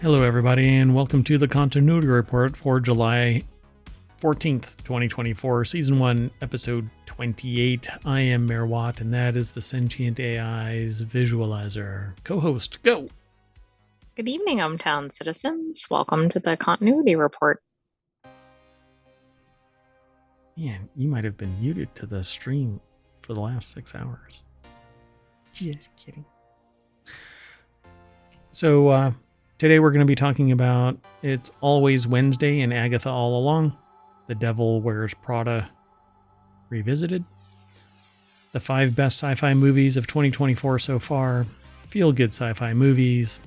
Hello, everybody, and welcome to the Continuity Report for July 14th, 2024, Season 1, Episode 28. I am Mayor Watt, and that is the Sentient AI's Visualizer. Co-host, go! Good evening, ohmTown citizens. Welcome to the Continuity Report. Man, you might have been muted to the stream for the last 6 hours. Just kidding. So, today we're going to be talking about It's Always Wednesday and Agatha All Along, The Devil Wears Prada Revisited, the 5 best sci-fi movies of 2024 so far, feel-good sci-fi movies,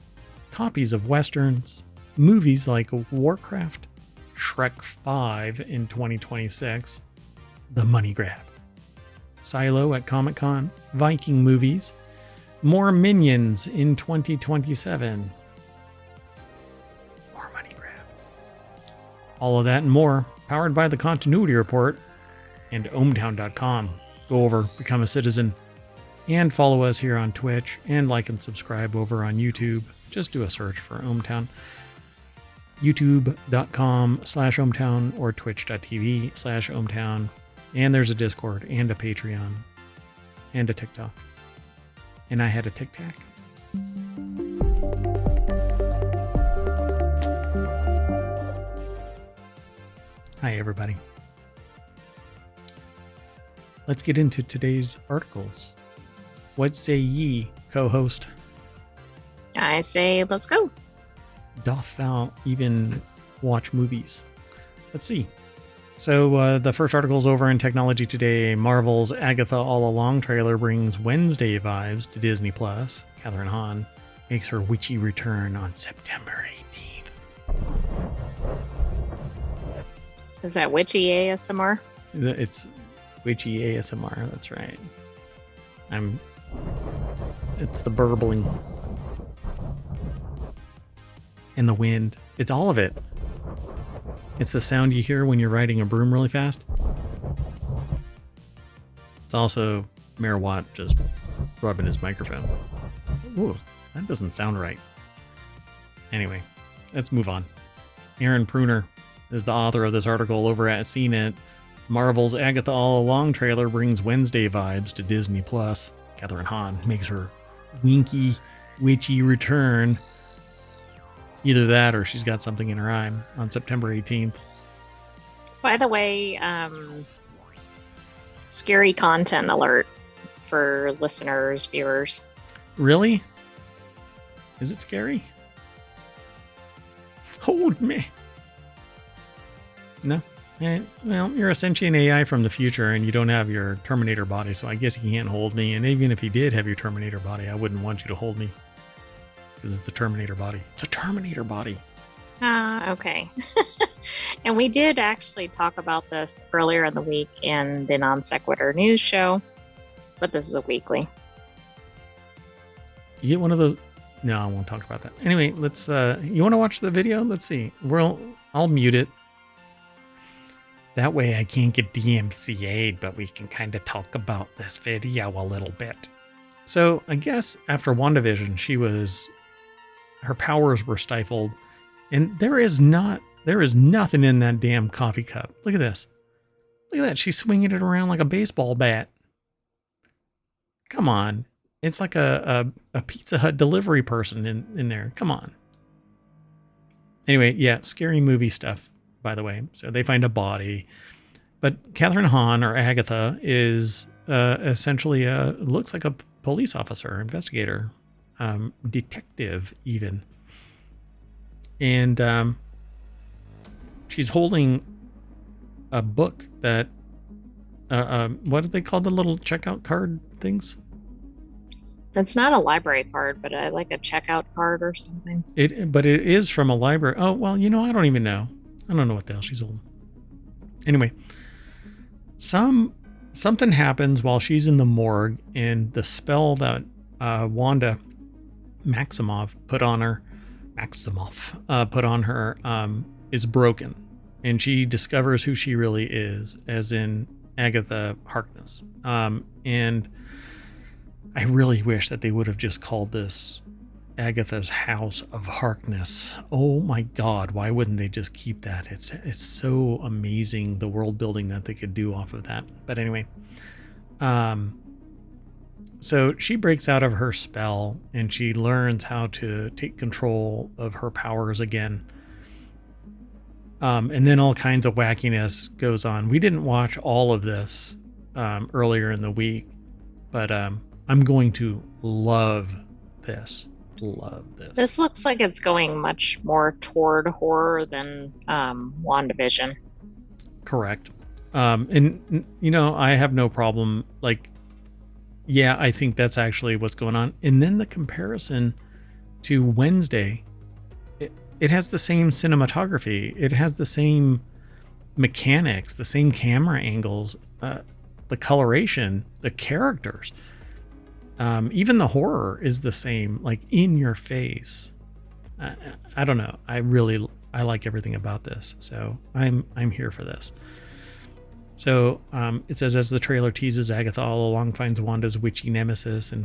copies of westerns, movies like Warcraft, Shrek 5 in 2026, The Money Grab, Silo at Comic-Con, Viking Movies, more Minions in 2027, more Money Grab. All of that and more, powered by the Continuity Report and ohmTown.com. Go over, become a citizen, and follow us here on Twitch, and like and subscribe over on YouTube. Just do a search for ohmTown. youtube.com/ohmTown or twitch.tv/ohmTown. And there's a Discord and a Patreon and a TikTok. And I had a Tic Tac. Hi, everybody. Let's get into today's articles. What say ye, co-host? I say, let's go. Doth thou even watch movies? Let's see. So the first article is over in Technology Today. Marvel's Agatha All Along trailer brings Wednesday vibes to Disney+. Catherine Hahn makes her witchy return on September 18th. Is that witchy ASMR? It's witchy ASMR, that's right. It's the burbling. And the wind. It's all of it. It's the sound you hear when you're riding a broom really fast. It's also Mayor Watt just rubbing his microphone. Ooh, that doesn't sound right. Anyway, let's move on. Aaron Pruner is the author of this article over at CNET. Marvel's Agatha All Along trailer brings Wednesday vibes to Disney+. Catherine Hahn makes her winky, witchy return. Either that or she's got something in her eye on September 18th. By the way, scary content alert for listeners, viewers. Really? Is it scary? Hold me. No? Well, you're a sentient AI from the future and you don't have your Terminator body, so I guess you can't hold me. And even if you did have your Terminator body, I wouldn't want you to hold me. Because it's a Terminator body. It's a Terminator body. Okay. And we did actually talk about this earlier in the week in the Non Sequitur news show, but this is a weekly. You get one of those. No, I won't talk about that. Anyway, let's. You want to watch the video? Let's see. I'll mute it. That way I can't get DMCA'd, but we can kind of talk about this video a little bit. So I guess after WandaVision, her powers were stifled, and there is nothing in that damn coffee cup. Look at this. Look at that. She's swinging it around like a baseball bat. Come on. It's like a Pizza Hut delivery person in there. Come on. Anyway, yeah, scary movie stuff, by the way. So they find a body. But Catherine Hahn, or Agatha, is essentially looks like a police officer, investigator. Detective even, and she's holding a book that what do they call the little checkout card things? It's not a library card, but like a checkout card or something. But it is from a library. Oh well, I don't even know. I don't know what the hell she's holding. Anyway, something happens while she's in the morgue, and the spell that Wanda Maximoff put on her is broken, and she discovers who she really is, as in Agatha Harkness. And I really wish that they would have just called this Agatha's House of Harkness. Oh my God, why wouldn't they just keep that? It's so amazing, the world building that they could do off of that. But anyway, so she breaks out of her spell and she learns how to take control of her powers again. And then all kinds of wackiness goes on. We didn't watch all of this earlier in the week, but I'm going to love this. This looks like it's going much more toward horror than WandaVision. Correct. And you know, I have no problem. Like, yeah, I think that's actually what's going on. And then the comparison to Wednesday, it has the same cinematography. It has the same mechanics, the same camera angles, the coloration, the characters. Even the horror is the same, like in your face. I don't know. I like everything about this, so I'm here for this. So it says, as the trailer teases, Agatha all along finds Wanda's witchy nemesis in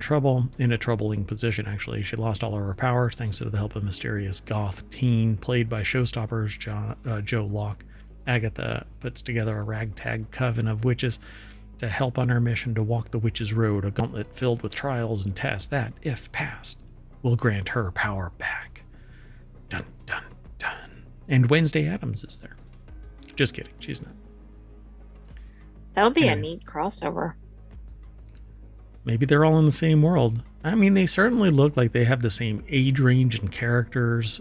a troubling position. Actually, she lost all of her powers thanks to the help of a mysterious goth teen played by Showstoppers Joe Locke. Agatha puts together a ragtag coven of witches to help on her mission to walk the witch's road, a gauntlet filled with trials and tests that, if passed, will grant her power back. Dun, dun, dun. And Wednesday Addams is there. Just kidding, she's not. That would be a neat crossover. Maybe they're all in the same world. I mean, they certainly look like they have the same age range and characters.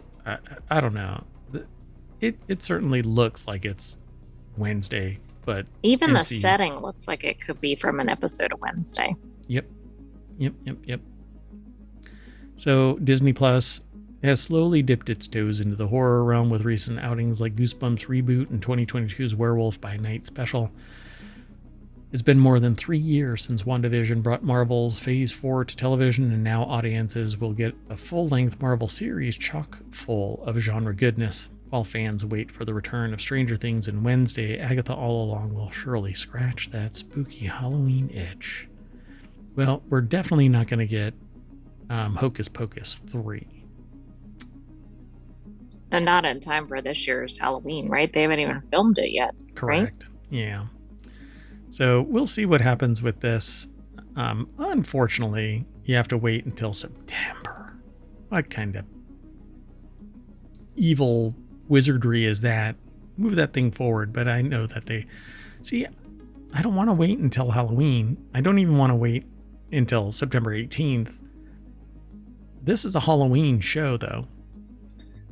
I don't know. It certainly looks like it's Wednesday. But even the setting looks like it could be from an episode of Wednesday. Yep. So Disney Plus has slowly dipped its toes into the horror realm with recent outings like Goosebumps reboot and 2022's Werewolf by Night special. It's been more than 3 years since WandaVision brought Marvel's Phase 4 to television, and now audiences will get a full-length Marvel series chock full of genre goodness. While fans wait for the return of Stranger Things and Wednesday, Agatha all along will surely scratch that spooky Halloween itch. Well, we're definitely not going to get Hocus Pocus 3. And not in time for this year's Halloween, right? They haven't even filmed it yet. Correct. Right? Yeah. So we'll see what happens with this. Unfortunately, you have to wait until September. What kind of evil wizardry is that? Move that thing forward. But I know that I don't want to wait until Halloween. I don't even want to wait until September 18th. This is a Halloween show, though.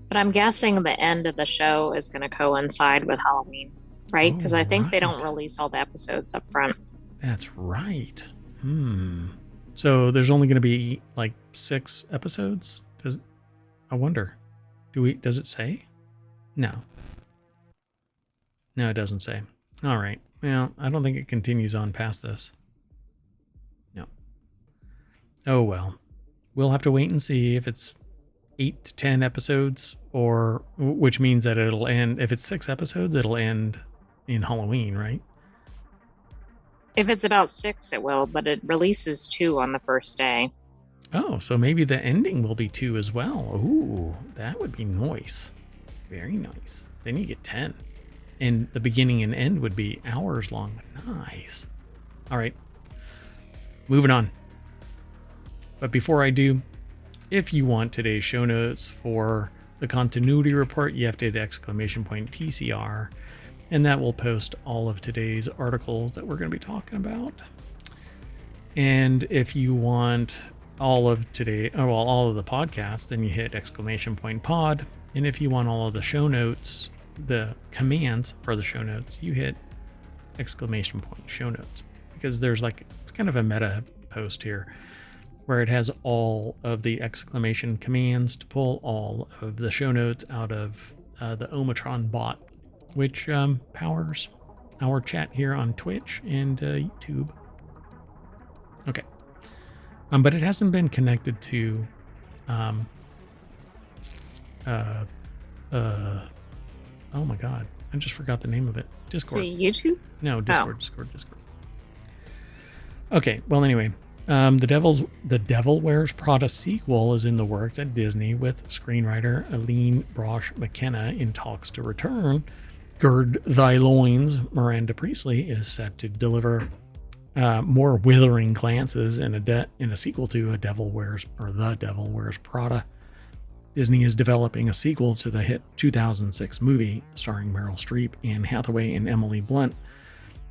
But I'm guessing the end of the show is going to coincide with Halloween, right? Because I think they don't release all the episodes up front. That's right. So there's only going to be like 6 episodes? I wonder. Does it say? No, it doesn't say. All right. Well, I don't think it continues on past this. No. Oh, well. We'll have to wait and see if it's 8 to 10 episodes, or which means that it'll end. If it's 6 episodes, it'll end in Halloween, right? If it's about 6, it will, but it releases 2 on the first day. Oh, so maybe the ending will be 2 as well. Ooh, that would be nice. Very nice. Then you get 10. And the beginning and end would be hours long. Nice. All right. Moving on. But before I do, if you want today's show notes for the continuity report, you have to hit !TCR, and that will post all of today's articles that we're going to be talking about. And if you want all of all of the podcasts, then you hit !pod. And if you want all of the show notes, the commands for the show notes, you hit !show notes, because there's it's kind of a meta post here where it has all of the exclamation commands to pull all of the show notes out of the ohmTown bot, which powers our chat here on Twitch and YouTube. Okay. But it hasn't been connected to oh my god, I just forgot the name of it. Discord. To YouTube? No, Discord. Okay, well, anyway, The Devil Wears Prada sequel is in the works at Disney, with screenwriter Aline Brosh McKenna in talks to return. Gird Thy Loins, Miranda Priestley is set to deliver more withering glances in a sequel to The Devil Wears Prada. Disney is developing a sequel to the hit 2006 movie starring Meryl Streep, Anne Hathaway, and Emily Blunt,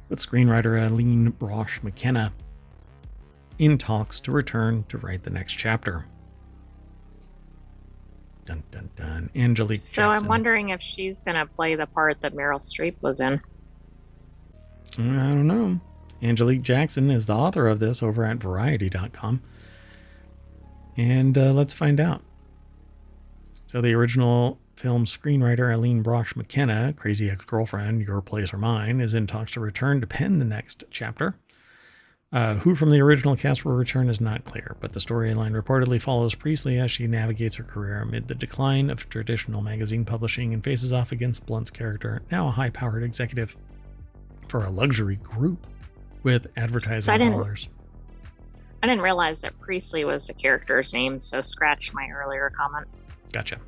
with screenwriter Aline Brosh McKenna in talks to return to write the next chapter. Dun dun dun. Angelique Jackson. So I'm wondering if she's going to play the part that Meryl Streep was in. I don't know. Angelique Jackson is the author of this over at Variety.com. And let's find out. So the original film screenwriter Aline Brosh McKenna, Crazy Ex-Girlfriend, Your Place or Mine, is in talks to return to pen the next chapter. Who from the original cast will return is not clear, but the storyline reportedly follows Priestley as she navigates her career amid the decline of traditional magazine publishing and faces off against Blunt's character, now a high-powered executive for a luxury group with advertising dollars. I didn't realize that Priestley was the character's name, so scratch my earlier comment. Gotcha.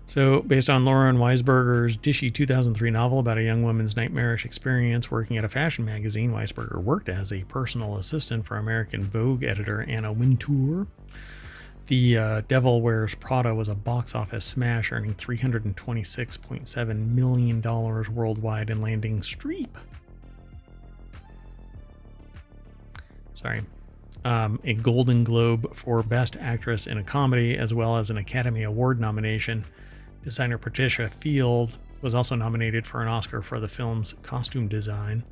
So, based on Lauren Weisberger's dishy 2003 novel about a young woman's nightmarish experience working at a fashion magazine, Weisberger worked as a personal assistant for American Vogue editor Anna Wintour. The Devil Wears Prada was a box office smash, earning $326.7 million worldwide and landing Streep. A Golden Globe for Best Actress in a Comedy, as well as an Academy Award nomination. Designer Patricia Field was also nominated for an Oscar for the film's costume design.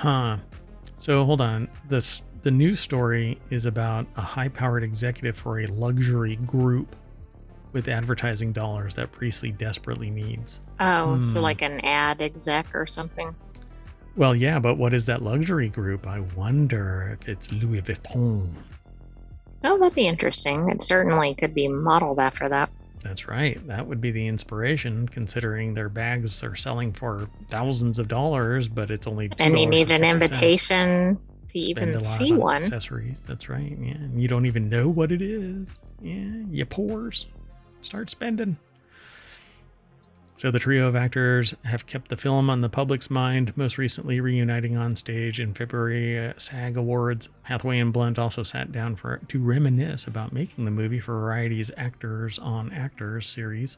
So hold on. The news story is about a high-powered executive for a luxury group with advertising dollars that Priestley desperately needs. Oh, so like an ad exec or something? Well, yeah, but what is that luxury group? I wonder if it's Louis Vuitton. Oh, that'd be interesting. It certainly could be modeled after that. That's right. That would be the inspiration, considering their bags are selling for thousands of dollars, but it's only $2. And you need an invitation to Spend even a lot see on one. Accessories. That's right. Yeah, and you don't even know what it is. Yeah, you pores. Start spending. So the trio of actors have kept the film on the public's mind, most recently reuniting on stage in February SAG Awards. Hathaway and Blunt also sat down to reminisce about making the movie for Variety's Actors on Actors series.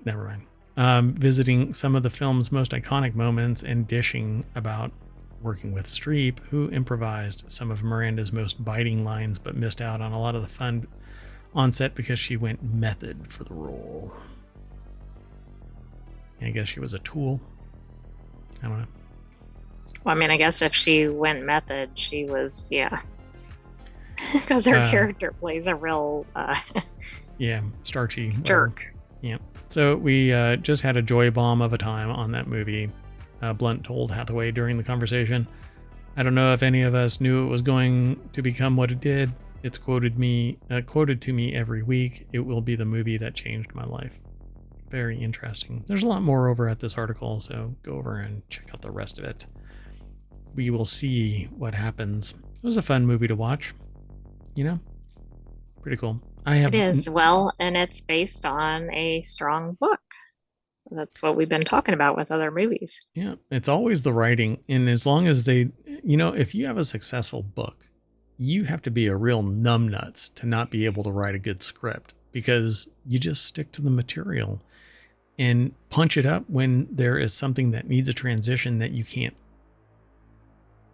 Never mind. Visiting some of the film's most iconic moments and dishing about working with Streep, who improvised some of Miranda's most biting lines but missed out on a lot of the fun on set because she went method for the role. I guess she was a tool. I don't know. Well, I mean, I guess if she went method, she was, yeah. Because her character plays a real... starchy. Jerk. Yeah. So we just had a joy bomb of a time on that movie. Blunt told Hathaway during the conversation, "I don't know if any of us knew it was going to become what it did. It's quoted to me every week. It will be the movie that changed my life." Very interesting. There's a lot more over at this article, so go over and check out the rest of it. We will see what happens. It was a fun movie to watch. You know? Pretty cool. It is. Well, and it's based on a strong book. That's what we've been talking about with other movies. Yeah, it's always the writing. And as long as if you have a successful book, you have to be a real numbnuts to not be able to write a good script, because you just stick to the material and punch it up when there is something that needs a transition that you can't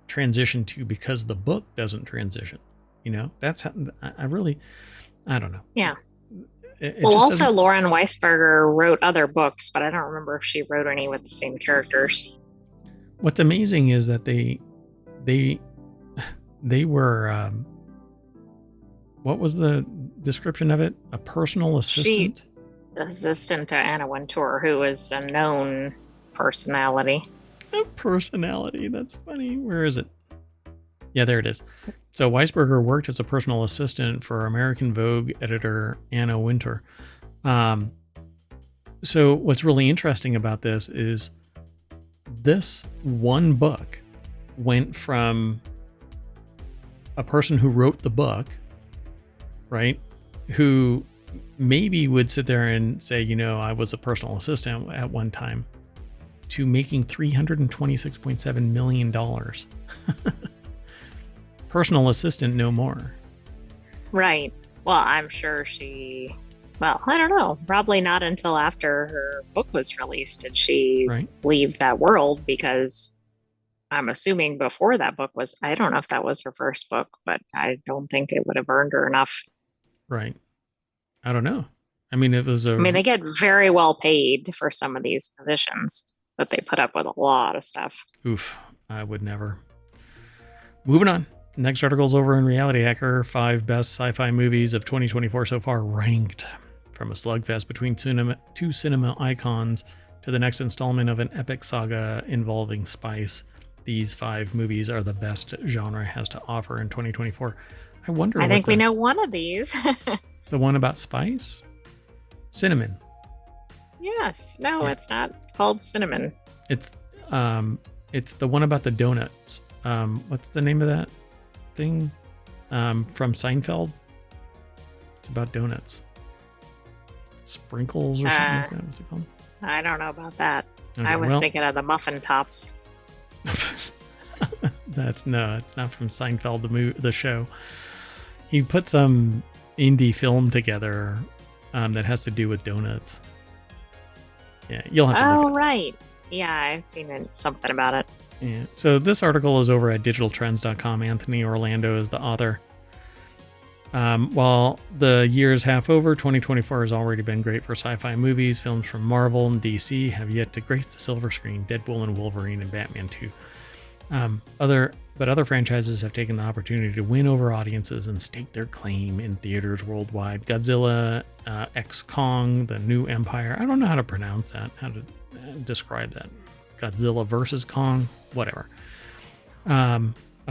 transition to because the book doesn't transition. That's how I don't know. Yeah. Also Lauren Weisberger wrote other books, but I don't remember if she wrote any with the same characters. What's amazing is that they were, what was the description of it? A personal assistant? Assistant to Anna Wintour, who is a known personality. A personality. That's funny. Where is it? Yeah, there it is. So Weisberger worked as a personal assistant for American Vogue editor Anna Wintour. So what's really interesting about this is this one book went from a person who wrote the book, right, who maybe would sit there and say, I was a personal assistant at one time, to making $326.7 million. Personal assistant no more. Right. Well, I'm sure well, I don't know. Probably not until after her book was released did she leave that world, because I'm assuming before that book was, I don't know if that was her first book, but I don't think it would have earned her enough. Right. I don't know. I mean, they get very well paid for some of these positions, but they put up with a lot of stuff. Oof. I would never. Moving on. Next article's over in Reality Hacker. 5 best sci-fi movies of 2024 so far ranked. From a slugfest between two cinema icons to the next installment of an epic saga involving spice, these 5 movies are the best genre has to offer in 2024. I think we know one of these. The one about spice? Cinnamon. Yes. No, yeah. It's not called cinnamon. It's the one about the donuts. What's the name of that thing? From Seinfeld? It's about donuts. Sprinkles or something like that. What's it called? I don't know about that. Okay, I was thinking of the muffin tops. It's not from Seinfeld, the show. He put some indie film together that has to do with donuts. Yeah, you'll have to look it up. Right. Yeah, I've seen something about it. Yeah. So this article is over at digitaltrends.com. Anthony Orlando is the author. While the year is half over, 2024 has already been great for sci-fi movies. Films from Marvel and DC have yet to grace the silver screen. Deadpool and Wolverine and Batman 2. Other franchises have taken the opportunity to win over audiences and stake their claim in theaters worldwide. Godzilla x Kong, The New Empire. I don't know how to pronounce that, how to describe that. Godzilla versus Kong, whatever. A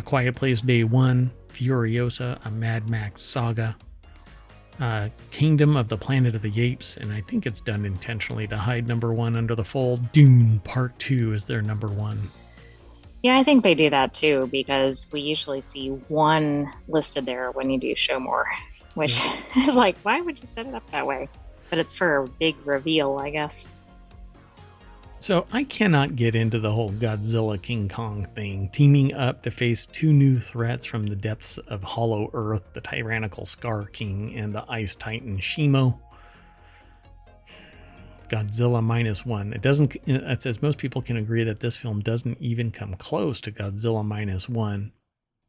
Quiet Place Day 1, Furiosa, a Mad Max saga, Kingdom of the Planet of the Apes, and I think it's done intentionally to hide number 1 under the fold. Dune Part 2 is their number 1. Yeah, I think they do that too, because we usually see 1 listed there when you do show more, which is like, why would you set it up that way? But it's for a big reveal, I guess. So I cannot get into the whole Godzilla King Kong thing, teaming up to face 2 new threats from the depths of Hollow Earth, the tyrannical Scar King and the Ice Titan Shimo. Godzilla -1. It says most people can agree that this film doesn't even come close to Godzilla -1,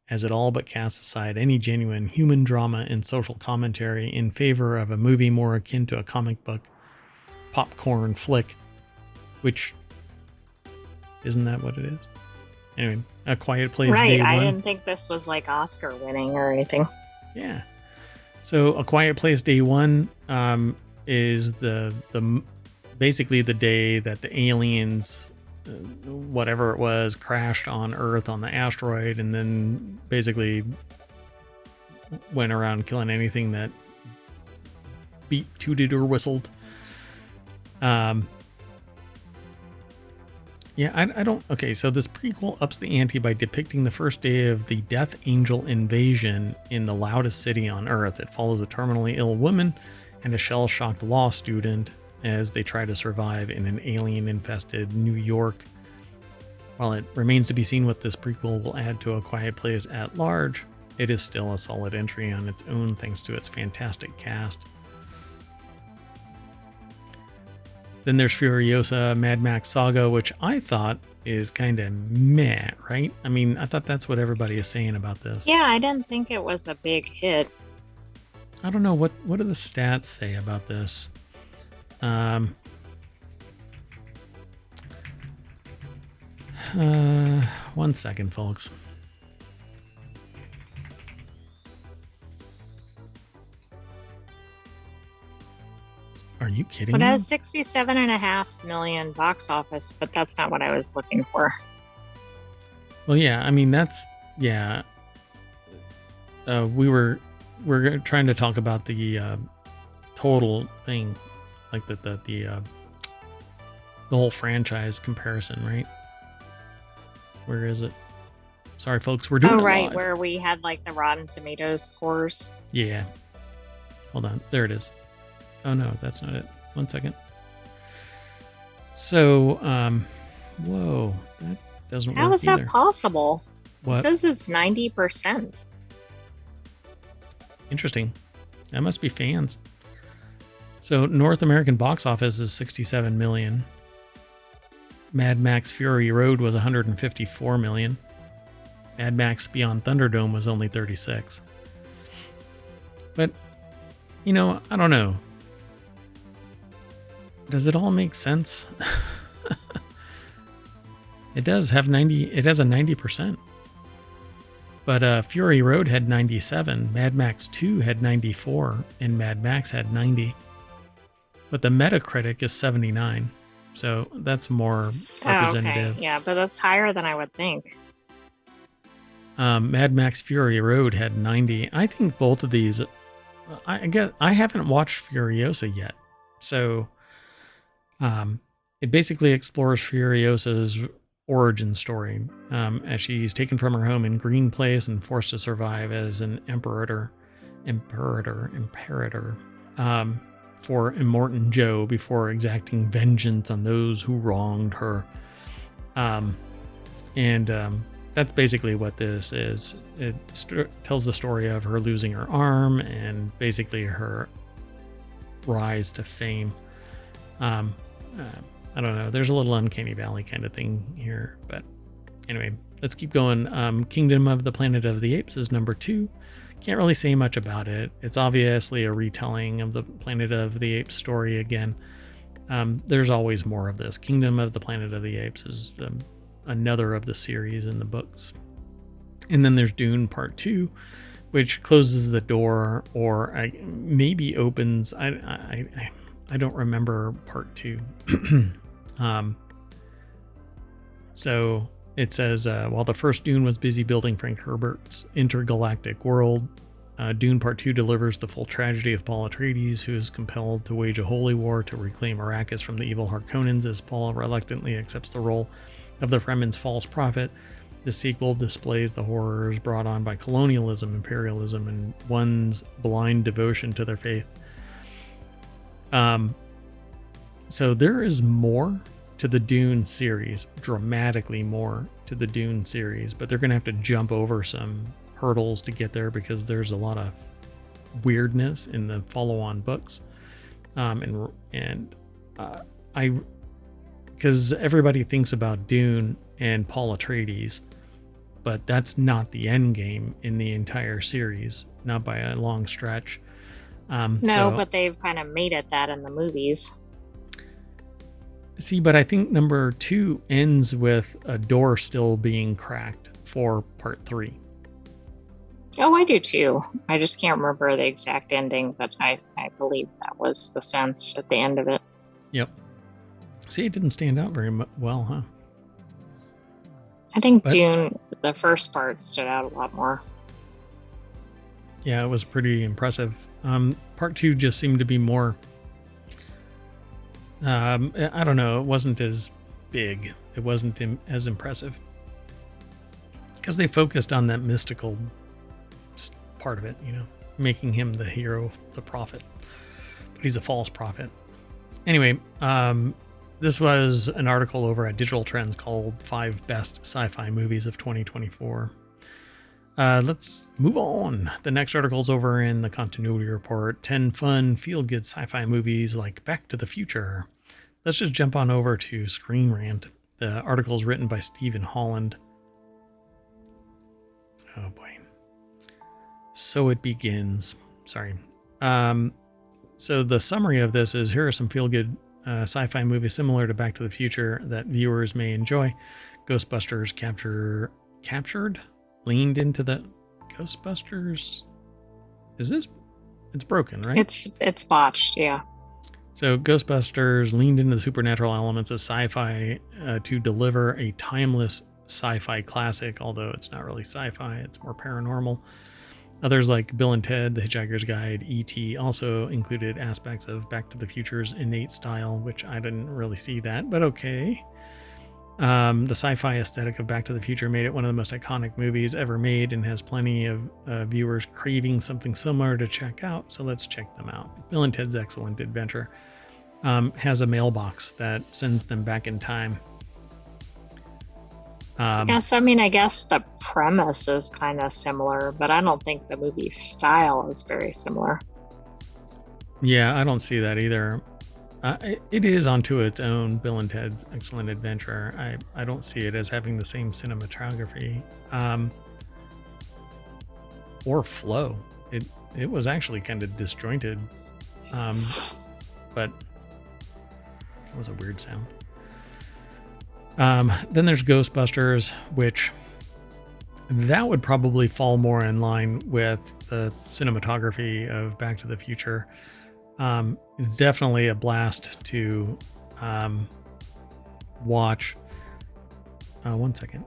as it all but casts aside any genuine human drama and social commentary in favor of a movie more akin to a comic book popcorn flick, which isn't that what it is? Anyway, A Quiet Place Day 1. I didn't think this was like Oscar winning or anything. Yeah. So A Quiet Place Day 1 is the basically the day that the aliens, whatever it was, crashed on Earth on the asteroid, and then basically went around killing anything that beat, tooted, or whistled. Okay, so this prequel ups the ante by depicting the first day of the Death Angel invasion in the loudest city on Earth. It follows a terminally ill woman and a shell-shocked law student as they try to survive in an alien-infested New York. While it remains to be seen what this prequel will add to A Quiet Place at large, it is still a solid entry on its own thanks to its fantastic cast. Then there's Furiosa, Mad Max Saga, which I thought is kind of meh, right? I mean, I thought that's what everybody is saying about this. Yeah, I didn't think it was a big hit. I don't know, what do the stats say about this? 1 second, folks. Are you kidding me? It has 67.5 million box office, but that's not what I was looking for. Well, yeah, I mean, we're trying to talk about the total thing, like the whole franchise comparison, right? Where is it? Sorry, folks, we're doing it right, live. where we had like the Rotten Tomatoes scores. Yeah. Hold on. There it is. Oh, no, that's not it. 1 second. So, whoa, that doesn't work either. How is that possible? What? It says it's 90%. Interesting. That must be fans. So, North American box office is 67 million. Mad Max Fury Road was 154 million. Mad Max Beyond Thunderdome was only 36. But, you know, I don't know. Does it all make sense? It does have 90. It has a 90%. But Fury Road had 97. Mad Max 2 had 94. And Mad Max had 90. But the Metacritic is 79. So that's more representative. Okay. Yeah, but that's higher than I would think. Mad Max Fury Road had 90. I think both of these, I guess I haven't watched Furiosa yet. So it basically explores Furiosa's origin story as she's taken from her home in Green Place and forced to survive as an imperator for Immortan Joe before exacting vengeance on those who wronged her. That's basically what this is. It tells the story of her losing her arm and basically her rise to fame. I don't know. There's a little Uncanny Valley kind of thing here. But anyway, let's keep going. Kingdom of the Planet of the Apes is number 2. Can't really say much about it. It's obviously a retelling of the Planet of the Apes story again. There's always more of this. Kingdom of the Planet of the Apes is another of the series in the books. And then there's Dune Part 2, which closes the door or maybe opens. I don't remember Part 2. So it says, while the first Dune was busy building Frank Herbert's intergalactic world, Dune Part 2 delivers the full tragedy of Paul Atreides, who is compelled to wage a holy war to reclaim Arrakis from the evil Harkonnens as Paul reluctantly accepts the role of the Fremen's false prophet. The sequel displays the horrors brought on by colonialism, imperialism, and one's blind devotion to their faith. So there is more to the Dune series, dramatically more to the Dune series, but they're going to have to jump over some hurdles to get there because there's a lot of weirdness in the follow-on books. Because everybody thinks about Dune and Paul Atreides, but that's not the end game in the entire series, not by a long stretch. But they've kind of made it that in the movies. See, but I think number 2 ends with a door still being cracked for Part 3. Oh, I do too. I just can't remember the exact ending, but I believe that was the sense at the end of it. Yep. See, it didn't stand out very well, huh? I think Dune, the first part, stood out a lot more. Yeah, it was pretty impressive. Part 2 just seemed to be more... I don't know. It wasn't as big. It wasn't as impressive. Because they focused on that mystical part of it, you know, making him the hero, the prophet. But he's a false prophet. Anyway, this was an article over at Digital Trends called 5 Best Sci-Fi Movies of 2024. Let's move on. The next article's over in the Continuity Report. 10 fun, feel-good sci-fi movies like Back to the Future. Let's just jump on over to Screen Rant. The article's written by Stephen Holland. Oh boy. So it begins. Sorry. So the summary of this is, here are some feel-good sci-fi movies similar to Back to the Future that viewers may enjoy. Ghostbusters captured? Leaned into the Ghostbusters. Is this? It's broken, right? It's botched, yeah. So Ghostbusters leaned into the supernatural elements of sci-fi to deliver a timeless sci-fi classic, although it's not really sci-fi, it's more paranormal. Others like Bill and Ted, The Hitchhiker's Guide, E.T. also included aspects of Back to the Future's innate style, which I didn't really see that, but okay. The sci-fi aesthetic of Back to the Future made it one of the most iconic movies ever made and has plenty of viewers craving something similar to check out, so let's check them out. Bill and Ted's Excellent Adventure has a mailbox that sends them back in time. Yes, I mean, I guess the premise is kind of similar, but I don't think the movie style is very similar. Yeah, I don't see that either. It is onto its own, Bill and Ted's Excellent Adventure. I don't see it as having the same cinematography or flow. It was actually kind of disjointed, but that was a weird sound. Then there's Ghostbusters, which that would probably fall more in line with the cinematography of Back to the Future. It's definitely a blast to watch. One second.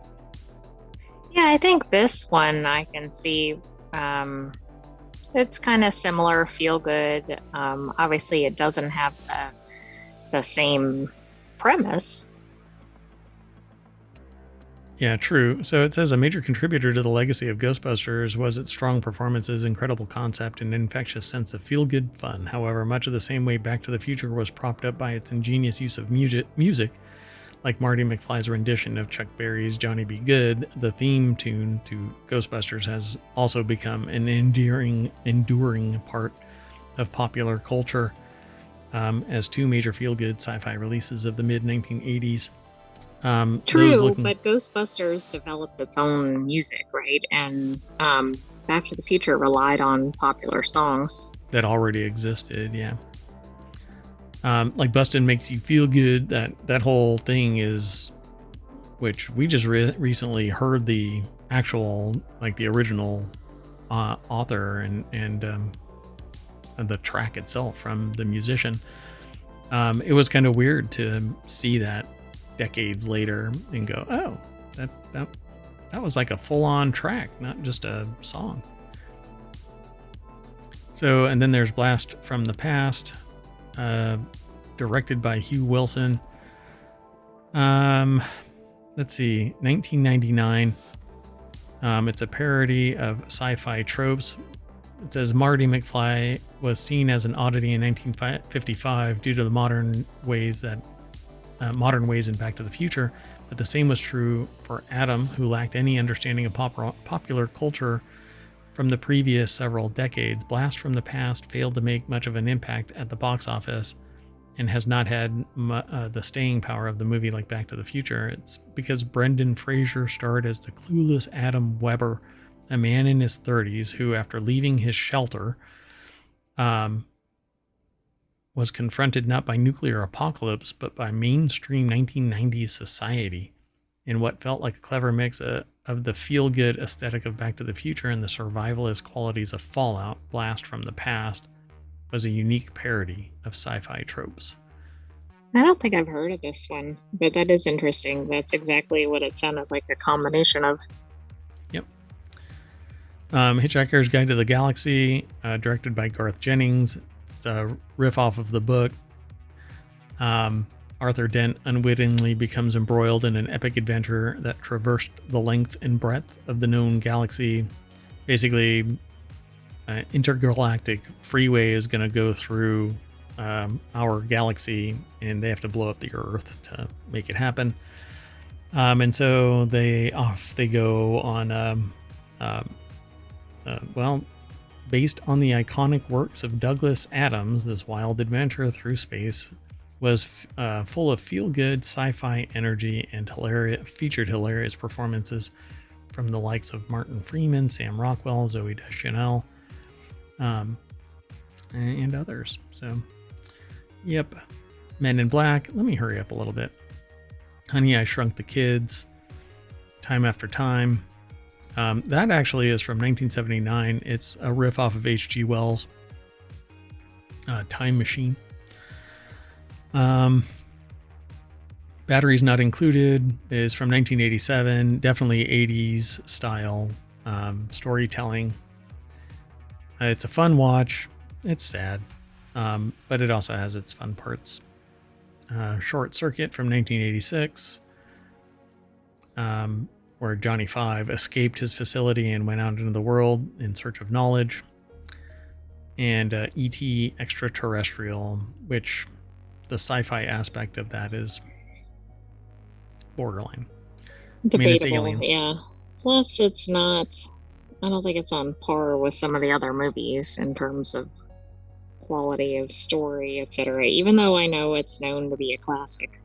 Yeah, I think this one I can see. It's kind of similar, feel good. Obviously, it doesn't have the same premise. Yeah, true. So it says a major contributor to the legacy of Ghostbusters was its strong performances, incredible concept, and infectious sense of feel-good fun. However, much of the same way Back to the Future was propped up by its ingenious use of music, like Marty McFly's rendition of Chuck Berry's Johnny B. Good, the theme tune to Ghostbusters has also become an enduring part of popular culture as two major feel-good sci-fi releases of the mid-1980s. True, but Ghostbusters developed its own music, right? And Back to the Future relied on popular songs that already existed. Yeah, like Bustin' Makes You Feel Good. That whole thing is, which we just recently heard the actual, like the original author and the track itself from the musician. It was kind of weird to see that decades later and go, oh, that was like a full-on track, not just a song. So, and then there's Blast from the Past, directed by Hugh Wilson. Let's see, 1999. It's a parody of sci-fi tropes. It says Marty McFly was seen as an oddity in 1955 due to the modern ways in Back to the Future, but the same was true for Adam, who lacked any understanding of popular culture from the previous several decades. Blast from the Past failed to make much of an impact at the box office and has not had the staying power of the movie like Back to the Future. It's because Brendan Fraser starred as the clueless Adam Weber, a man in his 30s who, after leaving his shelter, was confronted not by nuclear apocalypse, but by mainstream 1990s society in what felt like a clever mix of the feel-good aesthetic of Back to the Future and the survivalist qualities of Fallout. Blast from the Past was a unique parody of sci-fi tropes. I don't think I've heard of this one, but that is interesting. That's exactly what it sounded like, a combination of. Yep. Hitchhiker's Guide to the Galaxy, directed by Garth Jennings. It's a riff off of the book. Arthur Dent unwittingly becomes embroiled in an epic adventure that traversed the length and breadth of the known galaxy. Basically, intergalactic freeway is going to go through our galaxy, and they have to blow up the Earth to make it happen. And so they go on based on the iconic works of Douglas Adams, this wild adventure through space was full of feel-good sci-fi energy and featured hilarious performances from the likes of Martin Freeman, Sam Rockwell, Zooey Deschanel, and others. So, yep. Men in Black. Let me hurry up a little bit. Honey, I Shrunk the Kids. Time After Time. That actually is from 1979. It's a riff off of H.G. Wells' Time Machine. Batteries Not Included is from 1987. Definitely 80s style storytelling. It's a fun watch. It's sad, but it also has its fun parts. Short Circuit from 1986. where Johnny Five escaped his facility and went out into the world in search of knowledge. And E.T. Extraterrestrial, which the sci-fi aspect of that is borderline. Debatable, I mean, it's aliens. Yeah. Plus, it's not. I don't think it's on par with some of the other movies in terms of quality of story, etc. Even though I know it's known to be a classic.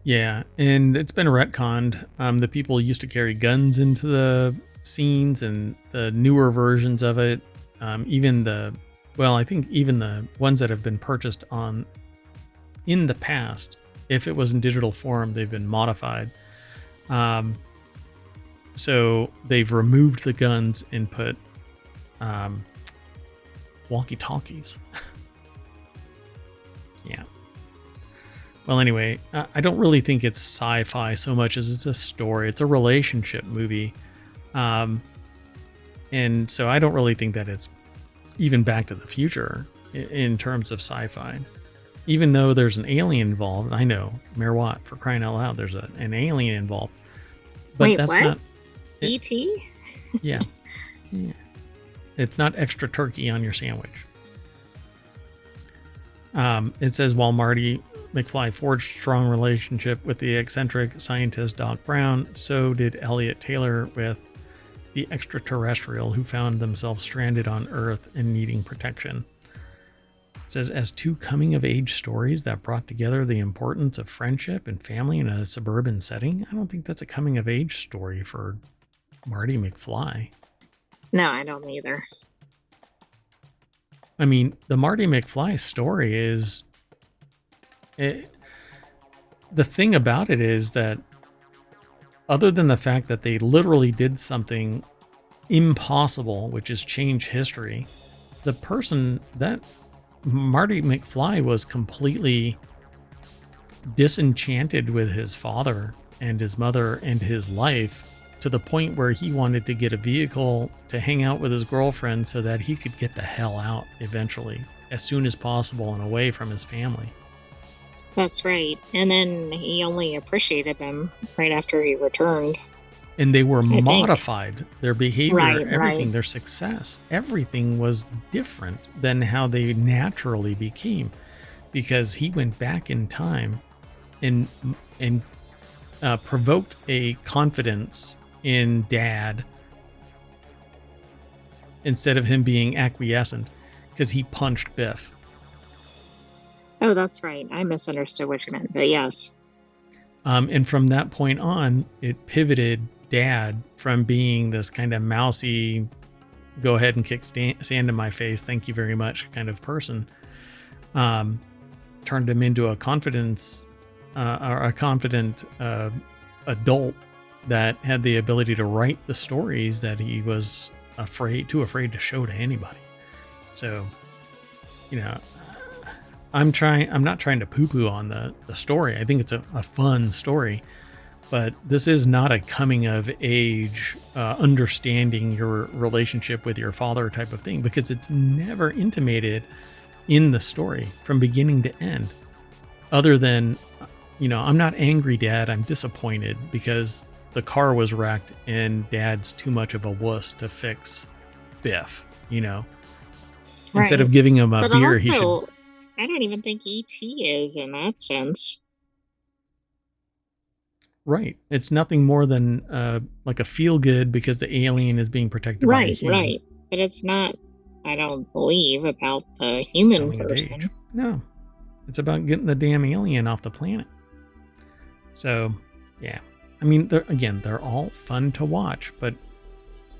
Yeah, and it's been retconned. The people used to carry guns into the scenes, and the newer versions of it, I think even the ones that have been purchased in the past, if it was in digital form, they've been modified. So they've removed the guns and put walkie-talkies. Yeah. Well, anyway, I don't really think it's sci-fi so much as it's a story. It's a relationship movie. And so I don't really think that it's even Back to the Future in terms of sci-fi. Even though there's an alien involved, I know, Mayor Watt, for crying out loud, there's an alien involved. But wait, that's what? Not E.T.? Yeah. Yeah. It's not extra turkey on your sandwich. It says, while Marty McFly forged a strong relationship with the eccentric scientist Doc Brown, so did Elliot Taylor with the extraterrestrial who found themselves stranded on Earth and needing protection. It says, as two coming-of-age stories that brought together the importance of friendship and family in a suburban setting. I don't think that's a coming-of-age story for Marty McFly. No, I don't either. I mean, the Marty McFly story is... the thing about it is that other than the fact that they literally did something impossible, which is change history, the person that Marty McFly was completely disenchanted with his father and his mother and his life to the point where he wanted to get a vehicle to hang out with his girlfriend so that he could get the hell out eventually, as soon as possible and away from his family. That's right. And then he only appreciated them right after he returned. And they were modified. Their behavior, everything, their success, everything was different than how they naturally became, because he went back in time and provoked a confidence in Dad instead of him being acquiescent, because he punched Biff. Oh, that's right. I misunderstood what you meant, but yes. And from that point on, it pivoted Dad from being this kind of mousy, go ahead and kick sand in my face, thank you very much kind of person, turned him into a confident adult that had the ability to write the stories that he was too afraid to show to anybody. So, I'm not trying to poo-poo on the story. I think it's a fun story, but this is not a coming of age, understanding your relationship with your father type of thing, because it's never intimated in the story from beginning to end, other than, I'm not angry, Dad. I'm disappointed because the car was wrecked and Dad's too much of a wuss to fix Biff, Right. Instead of giving him a beer, he should... I don't even think E.T. is in that sense. Right. It's nothing more than like a feel-good because the alien is being protected by a human. Right. But it's not, I don't believe, about the human person. No. It's about getting the damn alien off the planet. So, yeah. I mean, they're all fun to watch, but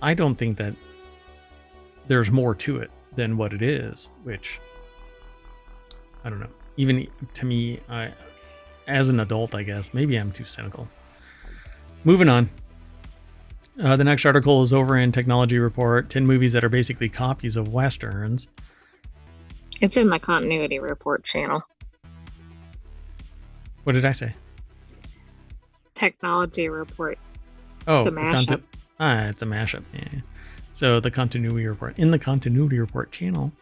I don't think that there's more to it than what it is, which... I don't know. Even to me, as an adult, I guess, maybe I'm too cynical. Moving on. The next article is over in Technology Report, 10 movies that are basically copies of Westerns. It's in the Continuity Report channel. What did I say? Technology Report. Oh, it's a mashup. It's a mashup. Yeah. So the Continuity Report. In the Continuity Report channel,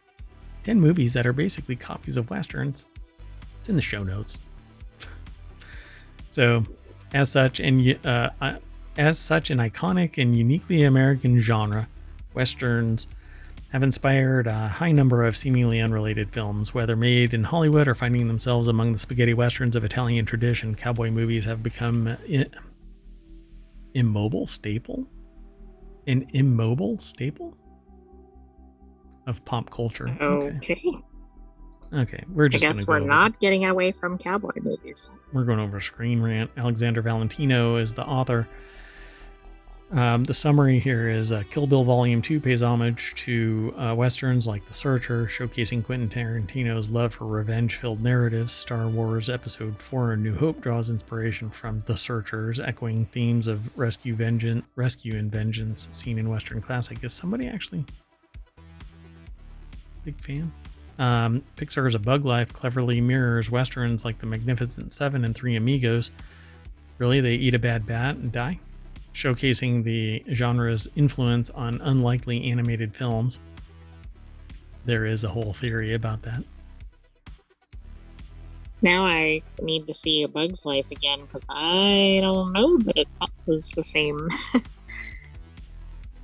10 movies that are basically copies of Westerns. It's in the show notes. So As such, an iconic and uniquely American genre, Westerns have inspired a high number of seemingly unrelated films. Whether made in Hollywood or finding themselves among the spaghetti westerns of Italian tradition, cowboy movies have become an immobile staple of pop culture. Okay, we're just. I guess we're not getting away from cowboy movies. We're going over Screen Rant. Alexander Valentino is the author. The summary here is Kill Bill Volume 2 pays homage to westerns like The Searcher, showcasing Quentin Tarantino's love for revenge-filled narratives. Star Wars Episode 4 A New Hope draws inspiration from The Searchers, echoing themes of rescue and vengeance seen in Western classic. Is somebody actually big fan? Pixar's A Bug Life cleverly mirrors westerns like The Magnificent Seven and Three Amigos. Really, they eat a bad bat and die? Showcasing the genre's influence on unlikely animated films. There is a whole theory about that. Now I need to see A Bug's Life again because I don't know that it was the same.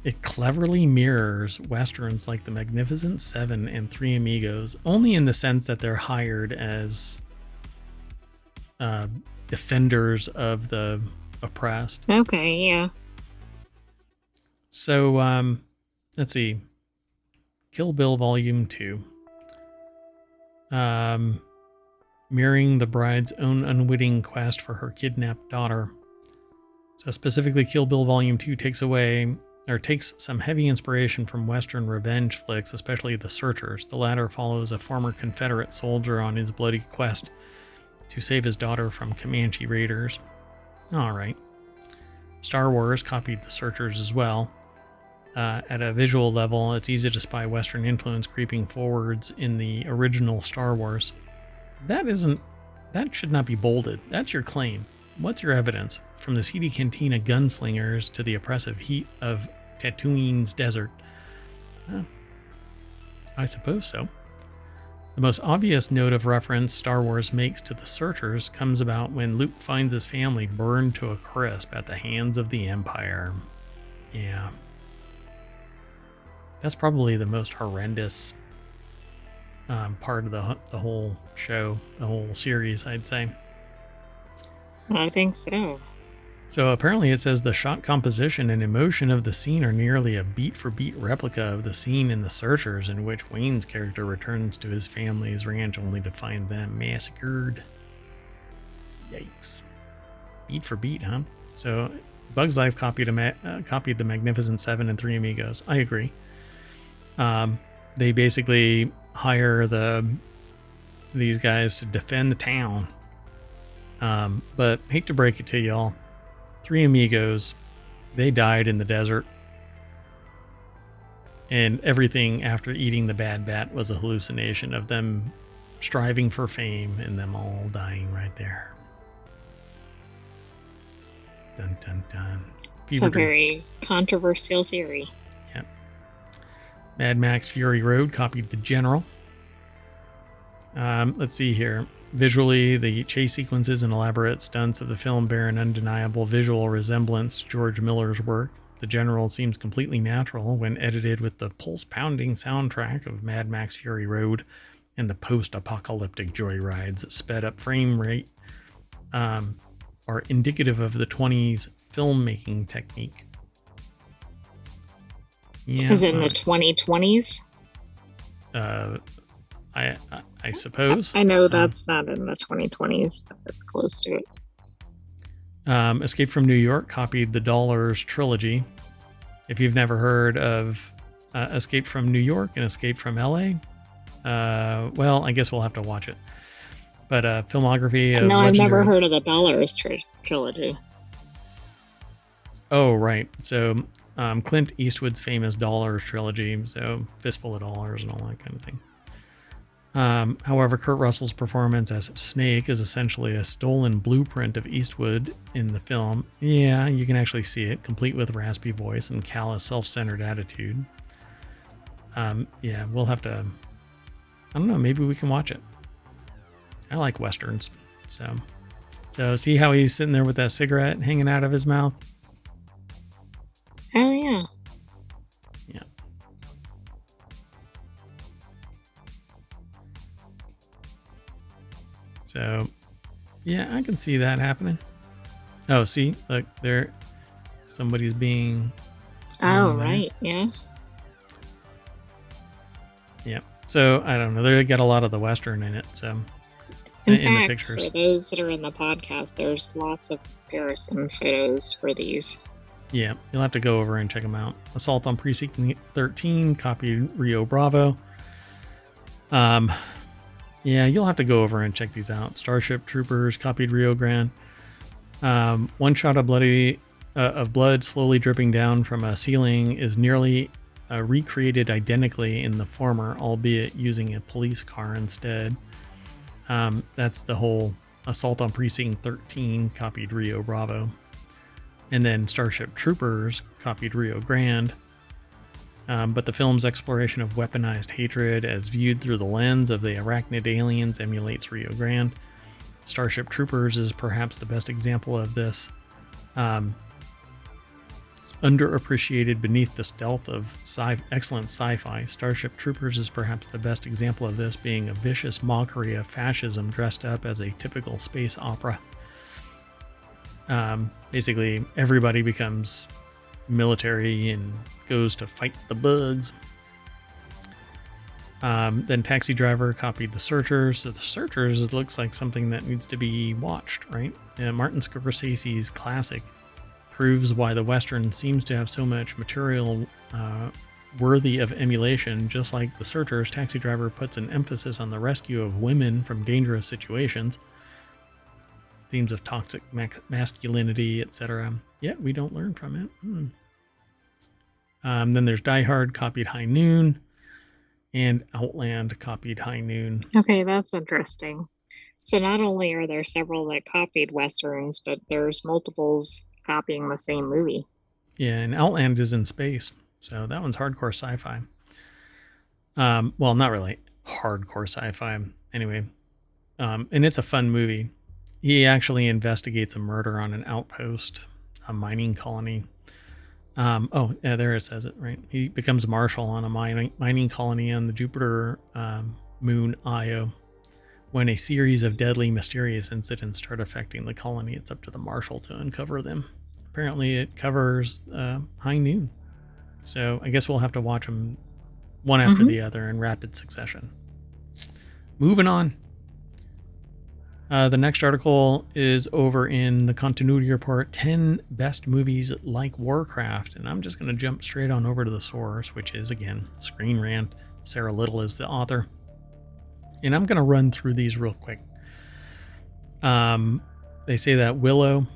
It cleverly mirrors westerns like The Magnificent Seven and Three Amigos, only in the sense that they're hired as defenders of the oppressed. Okay, yeah. So, let's see. Kill Bill Volume 2. Mirroring the bride's own unwitting quest for her kidnapped daughter. So specifically, Kill Bill Volume 2 takes some heavy inspiration from Western revenge flicks, especially The Searchers. The latter follows a former Confederate soldier on his bloody quest to save his daughter from Comanche raiders. Alright. Star Wars copied The Searchers as well. At a visual level, it's easy to spy Western influence creeping forwards in the original Star Wars. That should not be bolded. That's your claim. What's your evidence? From the seedy cantina gunslingers to the oppressive heat of Tatooine's desert. I suppose so. The most obvious note of reference Star Wars makes to The Searchers comes about when Luke finds his family burned to a crisp at the hands of the Empire. Yeah. That's probably the most horrendous part of the whole show, the whole series, I'd say. I think so. So apparently it says the shot composition and emotion of the scene are nearly a beat-for-beat replica of the scene in The Searchers, in which Wayne's character returns to his family's ranch only to find them massacred. Yikes. Beat for beat, huh? So Bug's Life copied The Magnificent Seven and Three Amigos. I agree. They basically hire these guys to defend the town. But hate to break it to y'all, Three Amigos, they died in the desert. And everything after eating the bad bat was a hallucination of them striving for fame and them all dying right there. Dun dun dun. It's a very controversial theory. Yep. Mad Max Fury Road copied The General. Let's see here. Visually, the chase sequences and elaborate stunts of the film bear an undeniable visual resemblance to George Miller's work. The General seems completely natural when edited with the pulse-pounding soundtrack of Mad Max Fury Road and the post-apocalyptic joyrides. Sped-up frame rate are indicative of the 20s filmmaking technique. Yeah, is it in the 2020s? I suppose. I know that's not in the 2020s, but it's close to it. Escape from New York copied the Dollars trilogy. If you've never heard of Escape from New York and Escape from LA, well, I guess we'll have to watch it. But filmography of No, I've legendary... never heard of the Dollars trilogy. Oh, right. So Clint Eastwood's famous Dollars trilogy, so Fistful of Dollars and all that kind of thing. However, Kurt Russell's performance as Snake is essentially a stolen blueprint of Eastwood in the film. Yeah, you can actually see it, complete with raspy voice and callous, self-centered attitude. Yeah, we'll have to... I don't know, maybe we can watch it. I like Westerns, so... So see how he's sitting there with that cigarette hanging out of his mouth? Oh, yeah. Yeah. So, yeah, I can see that happening. Oh, see, look, there, somebody's being. Oh, right, yeah. Yeah. So I don't know. They got a lot of the Western in it. So in fact, the pictures, for those that are in the podcast, there's lots of comparison photos for these. Yeah, you'll have to go over and check them out. Assault on Precinct 13, copied Rio Bravo. Yeah, you'll have to go over and check these out. Starship Troopers, copied Rio Grande. One shot of blood slowly dripping down from a ceiling is nearly recreated identically in the former, albeit using a police car instead. That's the whole Assault on Precinct 13, copied Rio Bravo. And then Starship Troopers copied Rio Grande. But the film's exploration of weaponized hatred as viewed through the lens of the arachnid aliens emulates Rio Grande. Starship Troopers is perhaps the best example of this. Underappreciated beneath the stealth of excellent sci-fi, Starship Troopers is perhaps the best example of this, being a vicious mockery of fascism dressed up as a typical space opera. Basically, everybody becomes military and goes to fight the bugs. Then Taxi Driver copied The Searchers. So The Searchers, it looks like something that needs to be watched, right? Martin Scorsese's classic proves why the Western seems to have so much material worthy of emulation. Just like The Searchers, Taxi Driver puts an emphasis on the rescue of women from dangerous situations. Themes of toxic masculinity, etc. Yet we don't learn from it. Then there's Die Hard, copied High Noon, and Outland, copied High Noon. Okay, that's interesting. So not only are there several that copied Westerns, but there's multiples copying the same movie. Yeah, and Outland is in space, so that one's hardcore sci-fi. Well, not really hardcore sci-fi. Anyway, and it's a fun movie. He actually investigates a murder on an outpost, a mining colony. Oh, yeah, there it says it, right? He becomes marshal on a mining colony on the Jupiter moon Io. When a series of deadly, mysterious incidents start affecting the colony, it's up to the marshal to uncover them. Apparently, it covers High Noon. So I guess we'll have to watch them one after the other in rapid succession. Moving on. The next article is over in the continuity report, 10 best movies like Warcraft. And I'm just going to jump straight on over to the source, which is, again, Screen Rant. Sarah Little is the author. And I'm going to run through these real quick. They say that Willow...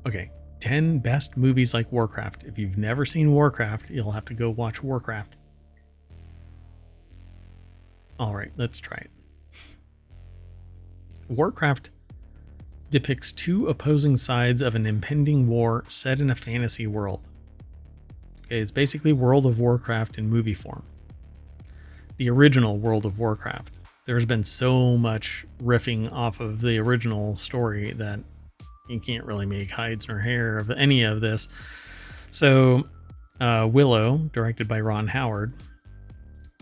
Okay, 10 best movies like Warcraft. If you've never seen Warcraft, you'll have to go watch Warcraft. All right, let's try it. Warcraft depicts two opposing sides of an impending war set in a fantasy world. Okay, it's basically World of Warcraft in movie form. The original World of Warcraft. There's been so much riffing off of the original story that you can't really make hides nor hair of any of this. So, Willow, directed by Ron Howard.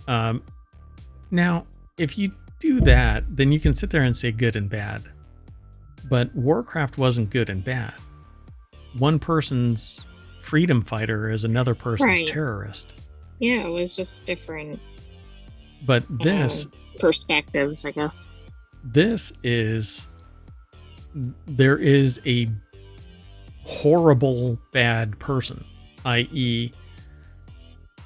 Now, if you do that, then you can sit there and say good and bad. But Warcraft wasn't good and bad. One person's freedom fighter is another person's terrorist. Yeah, it was just different. But this... perspectives, I guess. This is... There is a horrible bad person, i.e.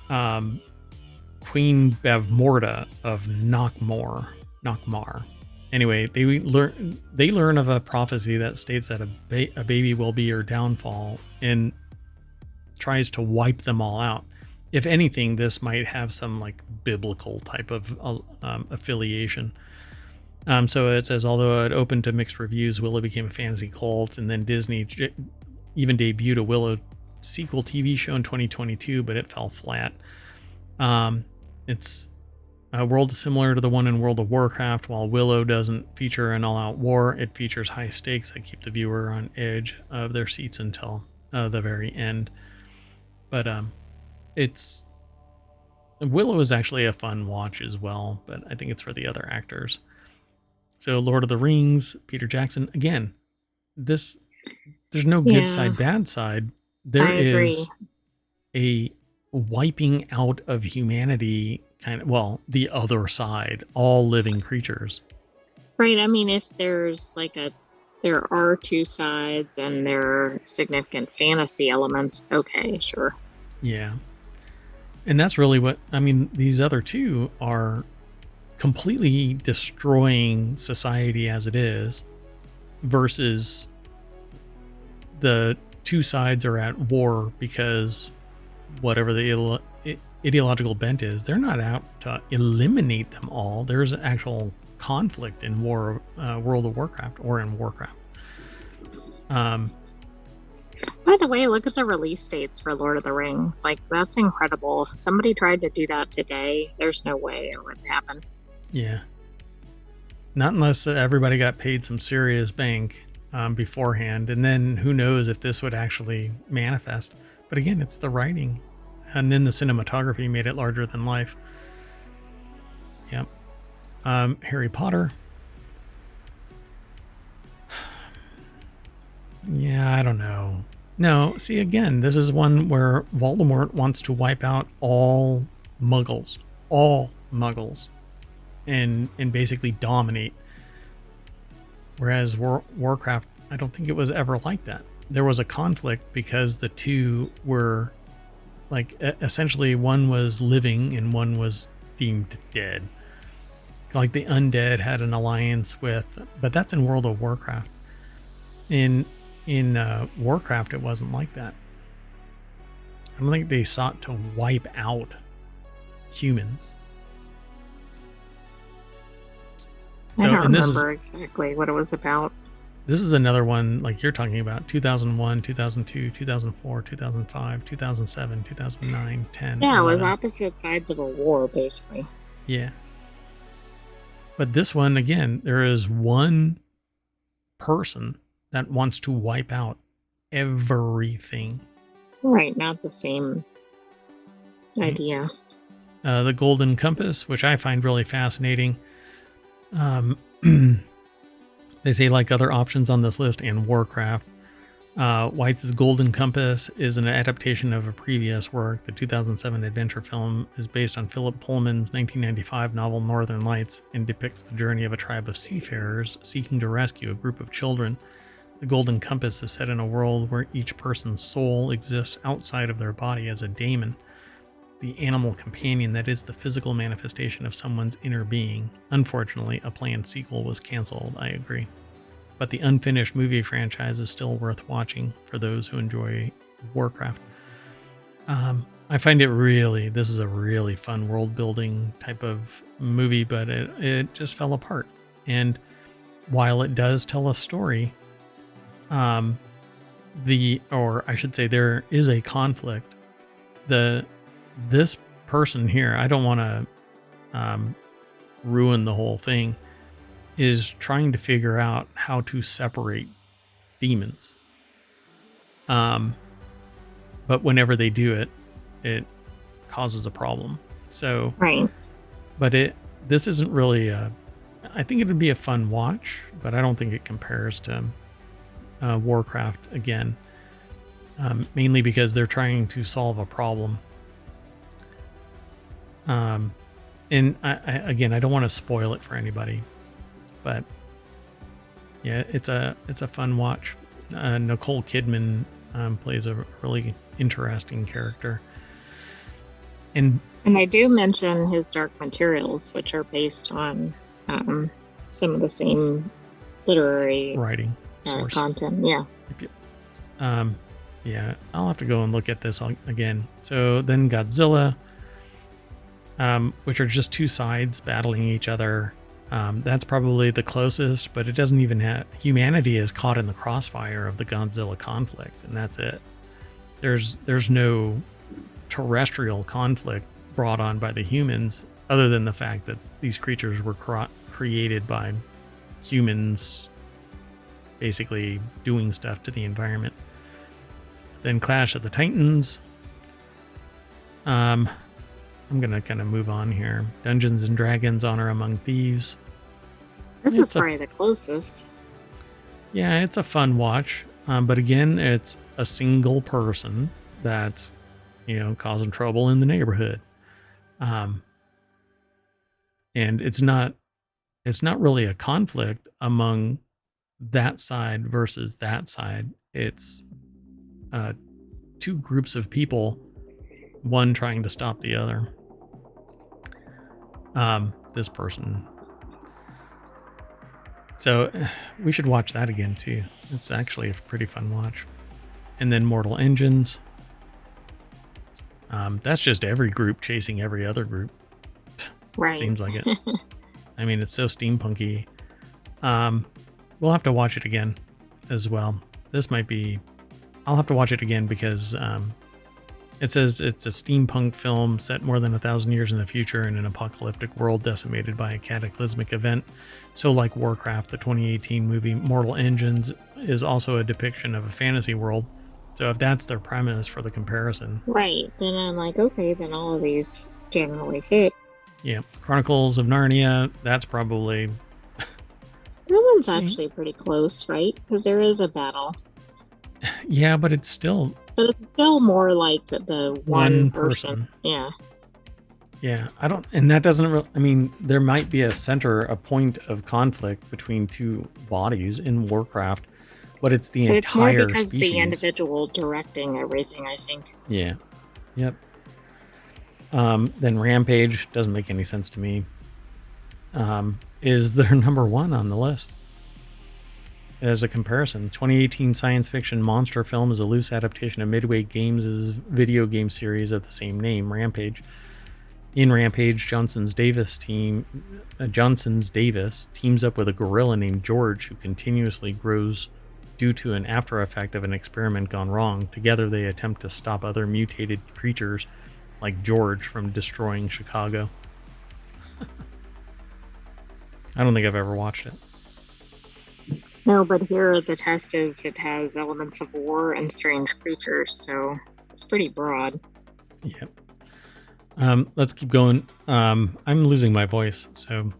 Queen Bavmorda of Nockmar. Anyway, they learn of a prophecy that states that a baby will be your downfall and tries to wipe them all out. If anything, this might have some like biblical type of affiliation. So it says, although it opened to mixed reviews, Willow became a fantasy cult, and then Disney even debuted a Willow sequel TV show in 2022, but it fell flat. It's World is similar to the one in World of Warcraft. While Willow doesn't feature an all-out war, it features high stakes that keep the viewer on edge of their seats until the very end. But it's Willow is actually a fun watch as well, but I think it's for the other actors. So Lord of the Rings, Peter Jackson, again, there's no good side, bad side. There is a wiping out of humanity kind of, well, the other side, all living creatures. Right. I mean, if there's there are two sides and there are significant fantasy elements, okay, sure. Yeah. And that's really what, I mean, these other two are completely destroying society as it is versus the two sides are at war because whatever the ideological bent is, they're not out to eliminate them all. There's an actual conflict in World of Warcraft or in Warcraft. By the way, look at the release dates for Lord of the Rings. Like, that's incredible. If somebody tried to do that today, there's no way it would happen. Yeah. Not unless everybody got paid some serious bank beforehand. And then who knows if this would actually manifest. But again, it's the writing. And then the cinematography made it larger than life. Yep. Harry Potter. Yeah, I don't know. No, see, again, this is one where Voldemort wants to wipe out all muggles, and basically dominate. Whereas Warcraft, I don't think it was ever like that. There was a conflict because the two were like, essentially one was living and one was deemed dead. Like the undead had an alliance with, but that's in World of Warcraft. In Warcraft, it wasn't like that. I don't think they sought to wipe out humans. I don't remember exactly what it was about. This is another one like you're talking about. 2001, 2002, 2004, 2005, 2007, 2009, 10. Yeah, 11. It was opposite sides of a war, basically. Yeah. But this one, again, there is one person that wants to wipe out everything. Right, not the same idea. The Golden Compass, which I find really fascinating. They say, like other options on this list and Warcraft, White's Golden Compass is an adaptation of a previous work. The 2007 adventure film is based on Philip Pullman's 1995 novel Northern Lights and depicts the journey of a tribe of seafarers seeking to rescue a group of children. The Golden Compass is set in a world where each person's soul exists outside of their body as a daemon, the animal companion that is the physical manifestation of someone's inner being. Unfortunately, a planned sequel was canceled, I agree. But the unfinished movie franchise is still worth watching for those who enjoy Warcraft. I find this is a really fun world building type of movie, but it just fell apart. And while it does tell a story, there is a conflict. This person here, I don't want to ruin the whole thing, is trying to figure out how to separate demons. But whenever they do it, it causes a problem. So, right. But this isn't really I think it would be a fun watch, but I don't think it compares to Warcraft again. Mainly because they're trying to solve a problem. And I don't want to spoil it for anybody, but yeah, it's a fun watch. Nicole Kidman plays a really interesting character, and I do mention his Dark Materials, which are based on some of the same literary writing content. Yeah. Yeah, I'll have to go and look at this again. So then Godzilla, which are just two sides battling each other. That's probably the closest, but it doesn't even have... Humanity is caught in the crossfire of the Godzilla conflict, and that's it. There's no terrestrial conflict brought on by the humans. other than the fact that these creatures were created by humans basically doing stuff to the environment. Then Clash of the Titans. I'm gonna kind of move on here. Dungeons and Dragons: Honor Among Thieves. This is probably the closest. Yeah, it's a fun watch, but again, it's a single person that's, causing trouble in the neighborhood, and it's not really a conflict among that side versus that side. It's two groups of people, one trying to stop the other. This person. So we should watch that again too. It's actually a pretty fun watch. And then Mortal Engines. That's just every group chasing every other group. Right. Seems like it. I mean, it's so steampunky. We'll have to watch it again as well. I'll have to watch it again because it says it's a steampunk film set more than 1,000 years in the future in an apocalyptic world decimated by a cataclysmic event. So like Warcraft, the 2018 movie, Mortal Engines is also a depiction of a fantasy world. So if that's their premise for the comparison. Right. Then I'm like, okay, then all of these generally fit. Yeah. Chronicles of Narnia, that's probably... That one's actually pretty close, right? Because there is a battle. Yeah, but it's still... But it's still more like the one person. Yeah. Yeah, and that doesn't there might be a point of conflict between two bodies in Warcraft, but it's the entire it's more because species. the individual directing everything, I think. Yeah. Yep. Then Rampage doesn't make any sense to me. Is their number one on the list. As a comparison, 2018 science fiction monster film is a loose adaptation of Midway Games' video game series of the same name, Rampage. In Rampage, Johnson's Davis teams up with a gorilla named George who continuously grows due to an after effect of an experiment gone wrong. Together they attempt to stop other mutated creatures like George from destroying Chicago. I don't think I've ever watched it. No, but here the test is it has elements of war and strange creatures, so it's pretty broad. Yep. Let's keep going. I'm losing my voice, so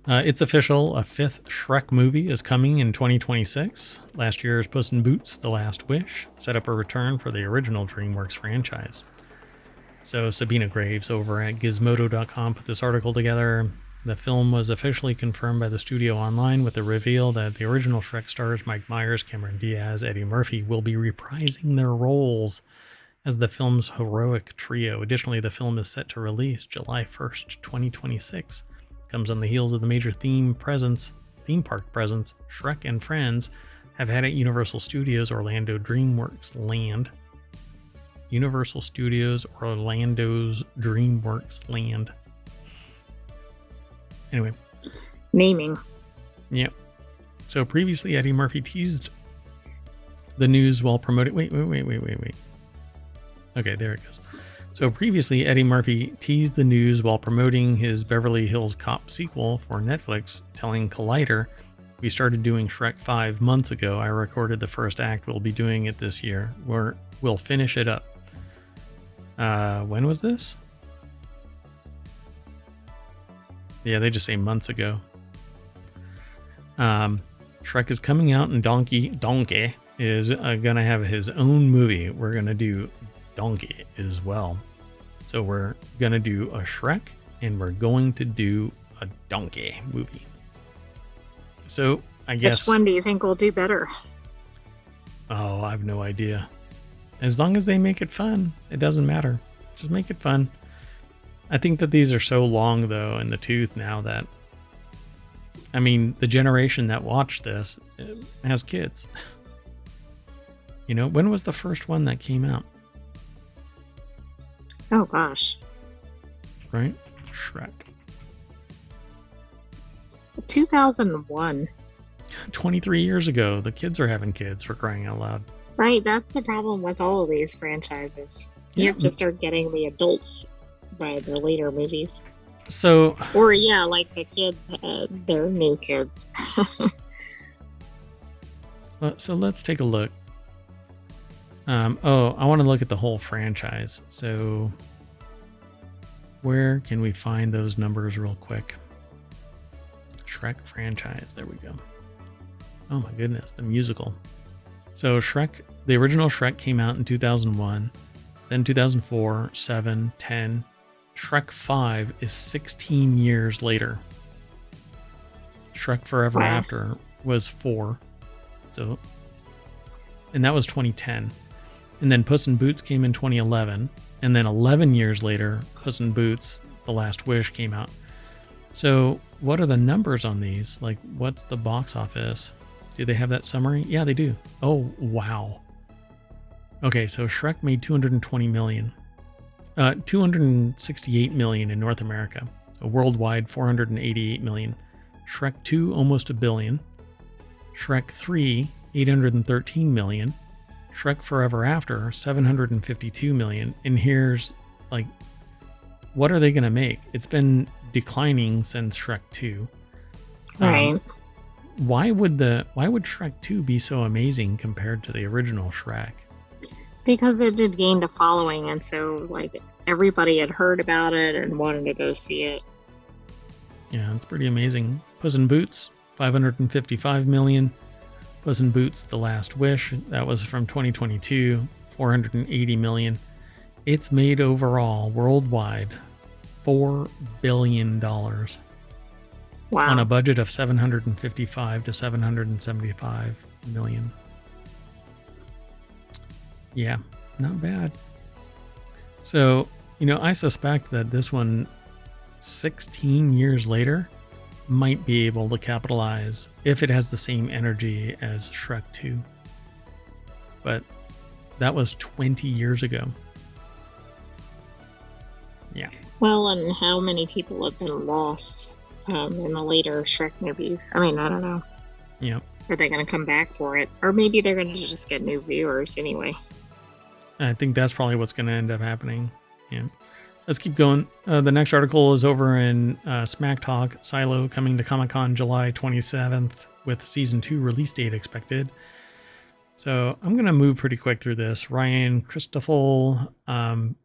it's official. A fifth Shrek movie is coming in 2026. Last year's Puss in Boots: The Last Wish set up a return for the original DreamWorks franchise. So Sabina Graves over at Gizmodo.com put this article together. The film was officially confirmed by the studio online with the reveal that the original Shrek stars Mike Myers, Cameron Diaz, Eddie Murphy will be reprising their roles as the film's heroic trio. Additionally, the film is set to release July 1st, 2026. Comes on the heels of the major theme park presence Shrek and Friends have had at Universal Studios Orlando DreamWorks Land. Universal Studios Orlando's DreamWorks Land. Anyway. Naming. Yep. So previously, Eddie Murphy teased the news while promoting... Wait. Okay, there it goes. So previously, Eddie Murphy teased the news while promoting his Beverly Hills Cop sequel for Netflix, telling Collider, "We started doing Shrek 5 months ago. I recorded the first act. We'll be doing it this year. We'll finish it up." When was this? Yeah, they just say months ago. Shrek is coming out, and Donkey is going to have his own movie. We're going to do Donkey as well. So we're going to do a Shrek, and we're going to do a Donkey movie. So I guess... Which one do you think will do better? Oh, I have no idea. As long as they make it fun, it doesn't matter. Just make it fun. I think that these are so long, though, in the tooth now that... I mean, the generation that watched this has kids. You know, when was the first one that came out? Oh, gosh. Right? Shrek. 2001. 23 years ago. The kids are having kids, for crying out loud. Right, that's the problem with all of these franchises. You have to start getting the adults by the later movies. So, or yeah, like the kids had their new kids. so let's take a look. Oh, I want to look at the whole franchise. So, where can we find those numbers real quick? Shrek franchise. There we go. Oh my goodness, the musical. So Shrek, the original Shrek came out in 2001, then 2004, 7, 10. Shrek 5 is 16 years later. Shrek Forever Wow. After was 4. So, and that was 2010. And then Puss in Boots came in 2011. And then 11 years later, Puss in Boots, The Last Wish came out. So what are the numbers on these? Like, what's the box office? Do they have that summary? Yeah, they do. Oh, wow. Okay, so Shrek made 220 million. 268 million in North America. So worldwide, 488 million. Shrek 2, almost a billion. Shrek 3, 813 million. Shrek Forever After, 752 million. And here's, like, what are they going to make? It's been declining since Shrek 2. Right. Why would Shrek 2 be so amazing compared to the original Shrek? Because it did gain a following, and so like everybody had heard about it and wanted to go see it. Yeah, it's pretty amazing. Puss in Boots, 555 million. Puss in Boots, The Last Wish, that was from 2022, 480 million. It's made overall, worldwide, $4 billion. Wow. On a budget of 755 to 775 million. Yeah, not bad. So, I suspect that this one, 16 years later, might be able to capitalize if it has the same energy as Shrek 2. But that was 20 years ago. Yeah. Well, and how many people have been lost in the later Shrek movies? I mean, I don't know. Yeah. Are they going to come back for it? Or maybe they're going to just get new viewers anyway. I think that's probably what's going to end up happening. Yeah. Let's keep going. The next article is over in Smack Talk. Silo coming to Comic-Con July 27th with Season 2 release date expected. So I'm going to move pretty quick through this. Ryan Christoffel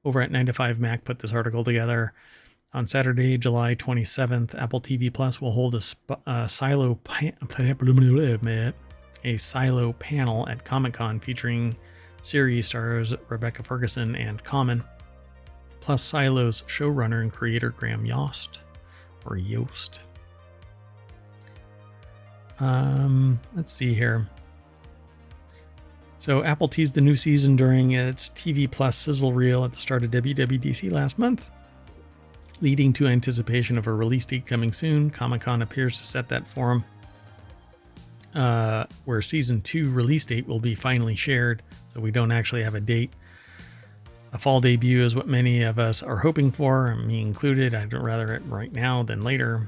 over at 9to5 Mac put this article together. On Saturday, July 27th, Apple TV Plus will hold a Silo panel at Comic-Con featuring series stars Rebecca Ferguson and Common, plus Silo's showrunner and creator Graham Yost. Let's see here. So Apple teased the new season during its TV Plus sizzle reel at the start of WWDC last month, leading to anticipation of a release date coming soon. Comic-Con appears to set that forum, where Season 2 release date will be finally shared, so we don't actually have a date. A fall debut is what many of us are hoping for, me included. I'd rather it right now than later.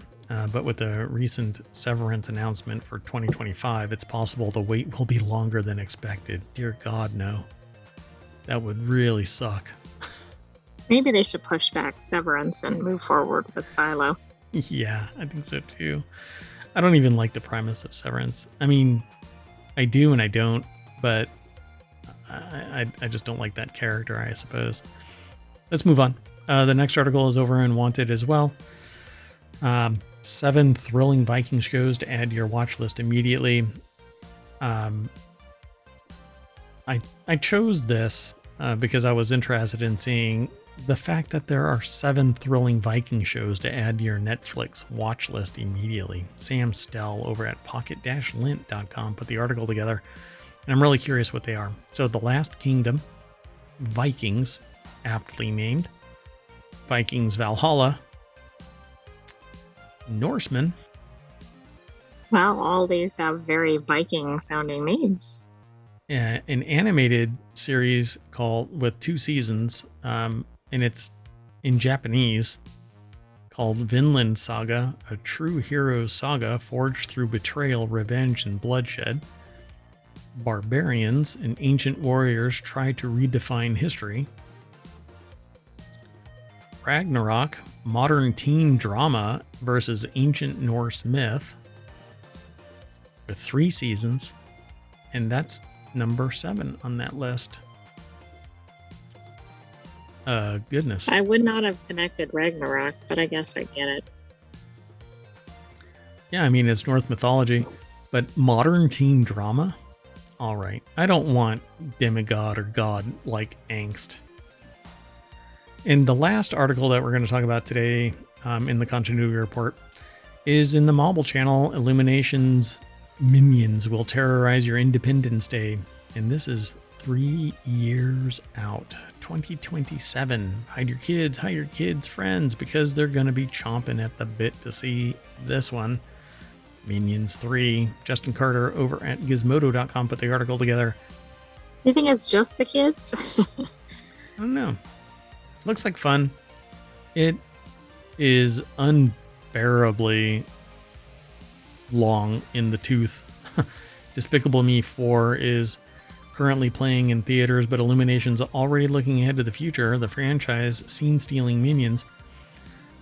But with the recent Severance announcement for 2025, it's possible the wait will be longer than expected. Dear God, no. That would really suck. Maybe they should push back Severance and move forward with Silo. Yeah, I think so too. I don't even like the premise of Severance. I mean, I do and I don't, but I just don't like that character, I suppose. Let's move on. The next article is over in Wanted as well. 7 thrilling Viking shows to add to your watch list immediately. I chose this because I was interested in seeing the fact that there are 7 thrilling Viking shows to add to your Netflix watch list immediately. Sam Stell over at pocket-lint.com put the article together, and I'm really curious what they are. So The Last Kingdom, Vikings, aptly named, Vikings Valhalla, Norseman. Wow, all these have very Viking sounding names. An animated series with 2 seasons, and it's in Japanese, called Vinland Saga, a true hero's saga forged through betrayal, revenge, and bloodshed. Barbarians and ancient warriors try to redefine history. Ragnarok, modern teen drama versus ancient Norse myth for 3 seasons. And that's number 7 on that list. Goodness. I would not have connected Ragnarok, but I guess I get it. Yeah, I mean, it's Norse mythology, but modern teen drama? All right. I don't want demigod or god-like angst. And the last article that we're going to talk about today in the continuity report is in the Mobile channel. Illumination's Minions will terrorize your Independence Day. And this is 3 years out. 2027. Hide your kids' friends, because they're going to be chomping at the bit to see this one. Minions 3. Justin Carter over at Gizmodo.com put the article together. You think it's just the kids? I don't know. Looks like fun. It is unbearably long in the tooth. Despicable Me 4 is currently playing in theaters, but Illumination's already looking ahead to the future. The franchise scene-stealing Minions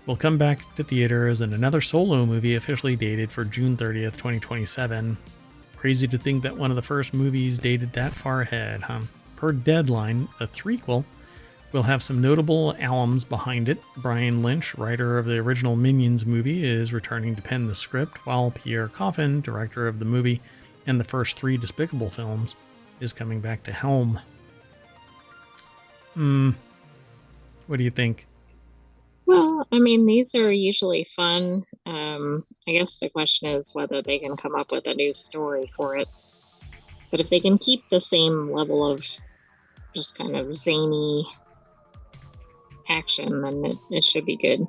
will come back to theaters in another solo movie officially dated for June 30th, 2027. Crazy to think that one of the first movies dated that far ahead, huh? Per Deadline, a threequel will have some notable alums behind it. Brian Lynch, writer of the original Minions movie, is returning to pen the script, while Pierre Coffin, director of the movie and the first 3 Despicable films, is coming back to helm. What do you think? Well, I mean, these are usually fun. I guess the question is whether they can come up with a new story for it. But if they can keep the same level of just kind of zany action, then it should be good.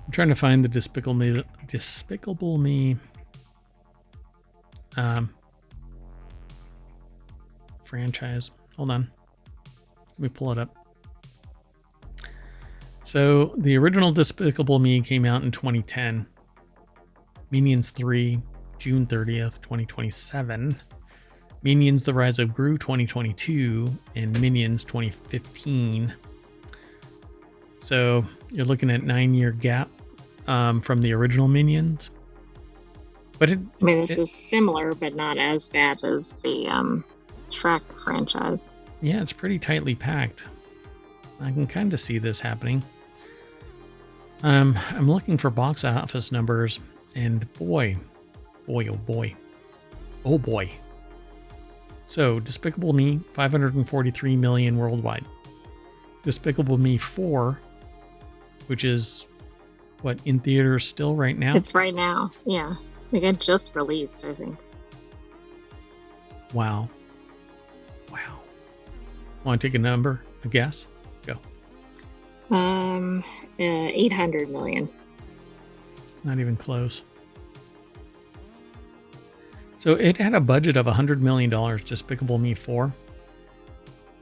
I'm trying to find the Despicable Me franchise. Hold on. Let me pull it up. So the original Despicable Me came out in 2010. Minions 3, June 30th, 2027. Minions The Rise of Gru 2022 and Minions 2015. So you're looking at 9-year gap from the original Minions. But this is similar, but not as bad as the Shrek franchise. Yeah, it's pretty tightly packed. I can kind of see this happening. I'm looking for box office numbers, and boy, oh boy. So, Despicable Me, 543 million worldwide. Despicable Me 4, which is, what, in theaters still right now? It's right now, yeah. Like, it just released, I think. Wow. Want to take a number? A guess? Go. 800 million. Not even close. So it had a budget of $100 million, Despicable Me 4.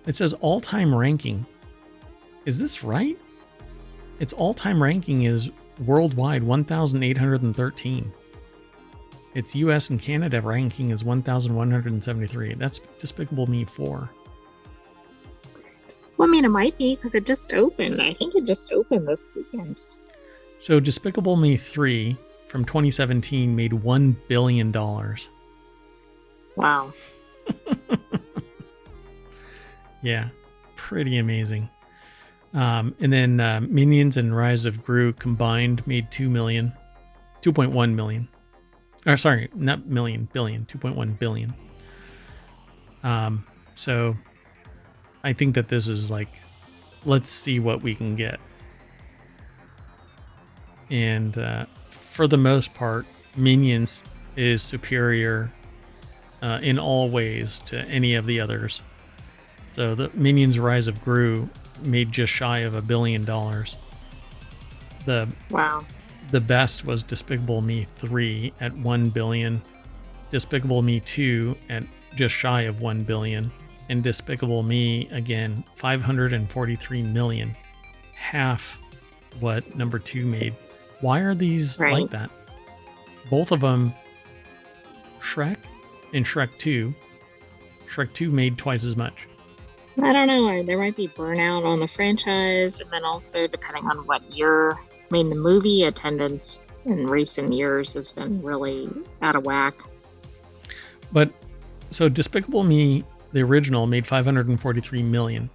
It says all-time ranking. Is this right? Its all-time ranking is worldwide 1,813. Its US and Canada ranking is 1,173. That's Despicable Me 4. Well, I mean, it might be because it just opened. I think it just opened this weekend. So Despicable Me 3 from 2017 made $1 billion. Wow. Yeah, pretty amazing. And then Minions and Rise of Gru combined made 2.1 million. Or sorry, not million, billion, 2.1 billion. So I think that this is like, let's see what we can get. And for the most part, Minions is superior in all ways to any of the others. So the Minions Rise of Gru made just shy of $1 billion. Wow. The best was Despicable Me 3 at $1 billion, Despicable Me 2 at just shy of $1 billion, and Despicable Me, again, 543 million. Half what number 2 made. Why are these like that? Both of them, Shrek and Shrek 2. Shrek 2 made twice as much. I don't know. There might be burnout on the franchise, and then also depending on what year. I mean, the movie attendance in recent years has been really out of whack. But so Despicable Me, the original, made 543 million.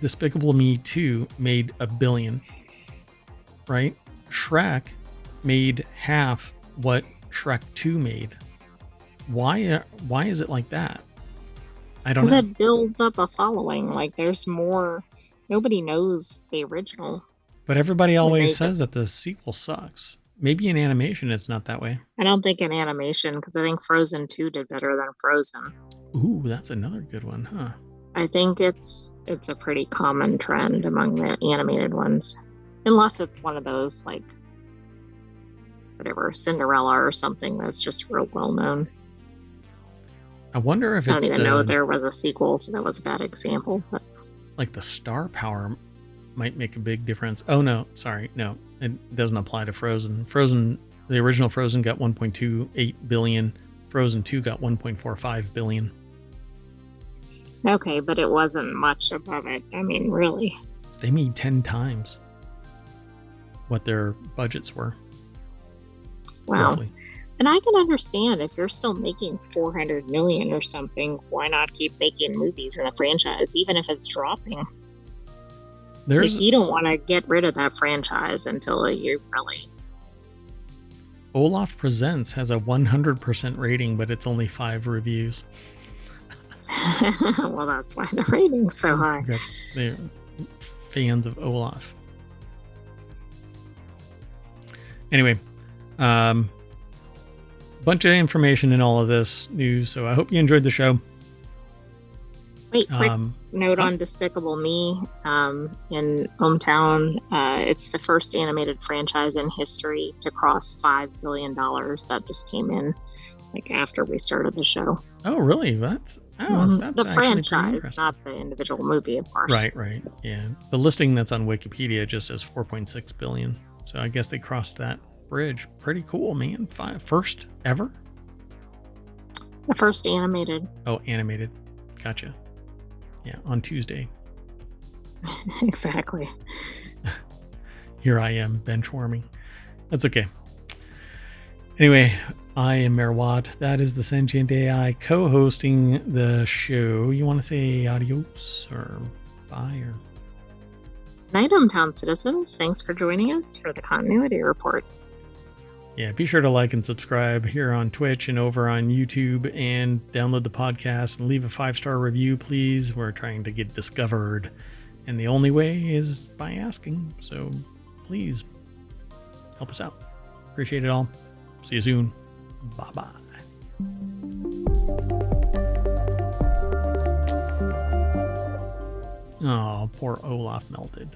Despicable Me 2 made $1 billion. Right? Shrek made half what Shrek 2 made. Why is it like that? I don't know. Because it builds up a following. Like, there's more. Nobody knows the original. But everybody always says that the sequel sucks. Maybe in animation it's not that way. I don't think in animation, because I think Frozen 2 did better than Frozen. Ooh, that's another good one, huh? I think it's a pretty common trend among the animated ones. Unless it's one of those, like, whatever, Cinderella or something that's just real well known. I wonder if I don't even know there was a sequel, so that was a bad example. But like the star power might make a big difference. Oh no, sorry, no, it doesn't apply to Frozen. Frozen, the original Frozen got 1.28 billion. Frozen 2 got 1.45 billion. Okay, but it wasn't much above it. I mean, really. They made 10 times what their budgets were. Wow. Roughly. And I can understand if you're still making 400 million or something, why not keep making movies in the franchise, even if it's dropping? Like, you don't want to get rid of that franchise until you really... Olaf Presents has a 100% rating, but it's only 5 reviews. Well, that's why the rating's so high. They're fans of Olaf. Anyway, bunch of information in all of this news, so I hope you enjoyed the show. Wait, quick note on Despicable Me. In ohmTown, it's the first animated franchise in history to cross $5 billion. That just came in like after we started the show. Oh, really? That's the franchise, not the individual movie, of course. Right. Yeah, the listing that's on Wikipedia just says 4.6 billion. So I guess they crossed that bridge. Pretty cool, man. First ever? The first animated. Oh, animated. Gotcha. Yeah, on Tuesday. Exactly. Here I am, bench warming. That's okay. Anyway, I am Merwat. That is the Sentient AI co-hosting the show. You want to say adios or bye or... Night, ohmTown citizens. Thanks for joining us for the Continuity Report. Yeah, be sure to like and subscribe here on Twitch and over on YouTube, and download the podcast and leave a 5-star review, please. We're trying to get discovered, and the only way is by asking. So please help us out. Appreciate it all. See you soon. Bye-bye. Oh, poor Olaf melted.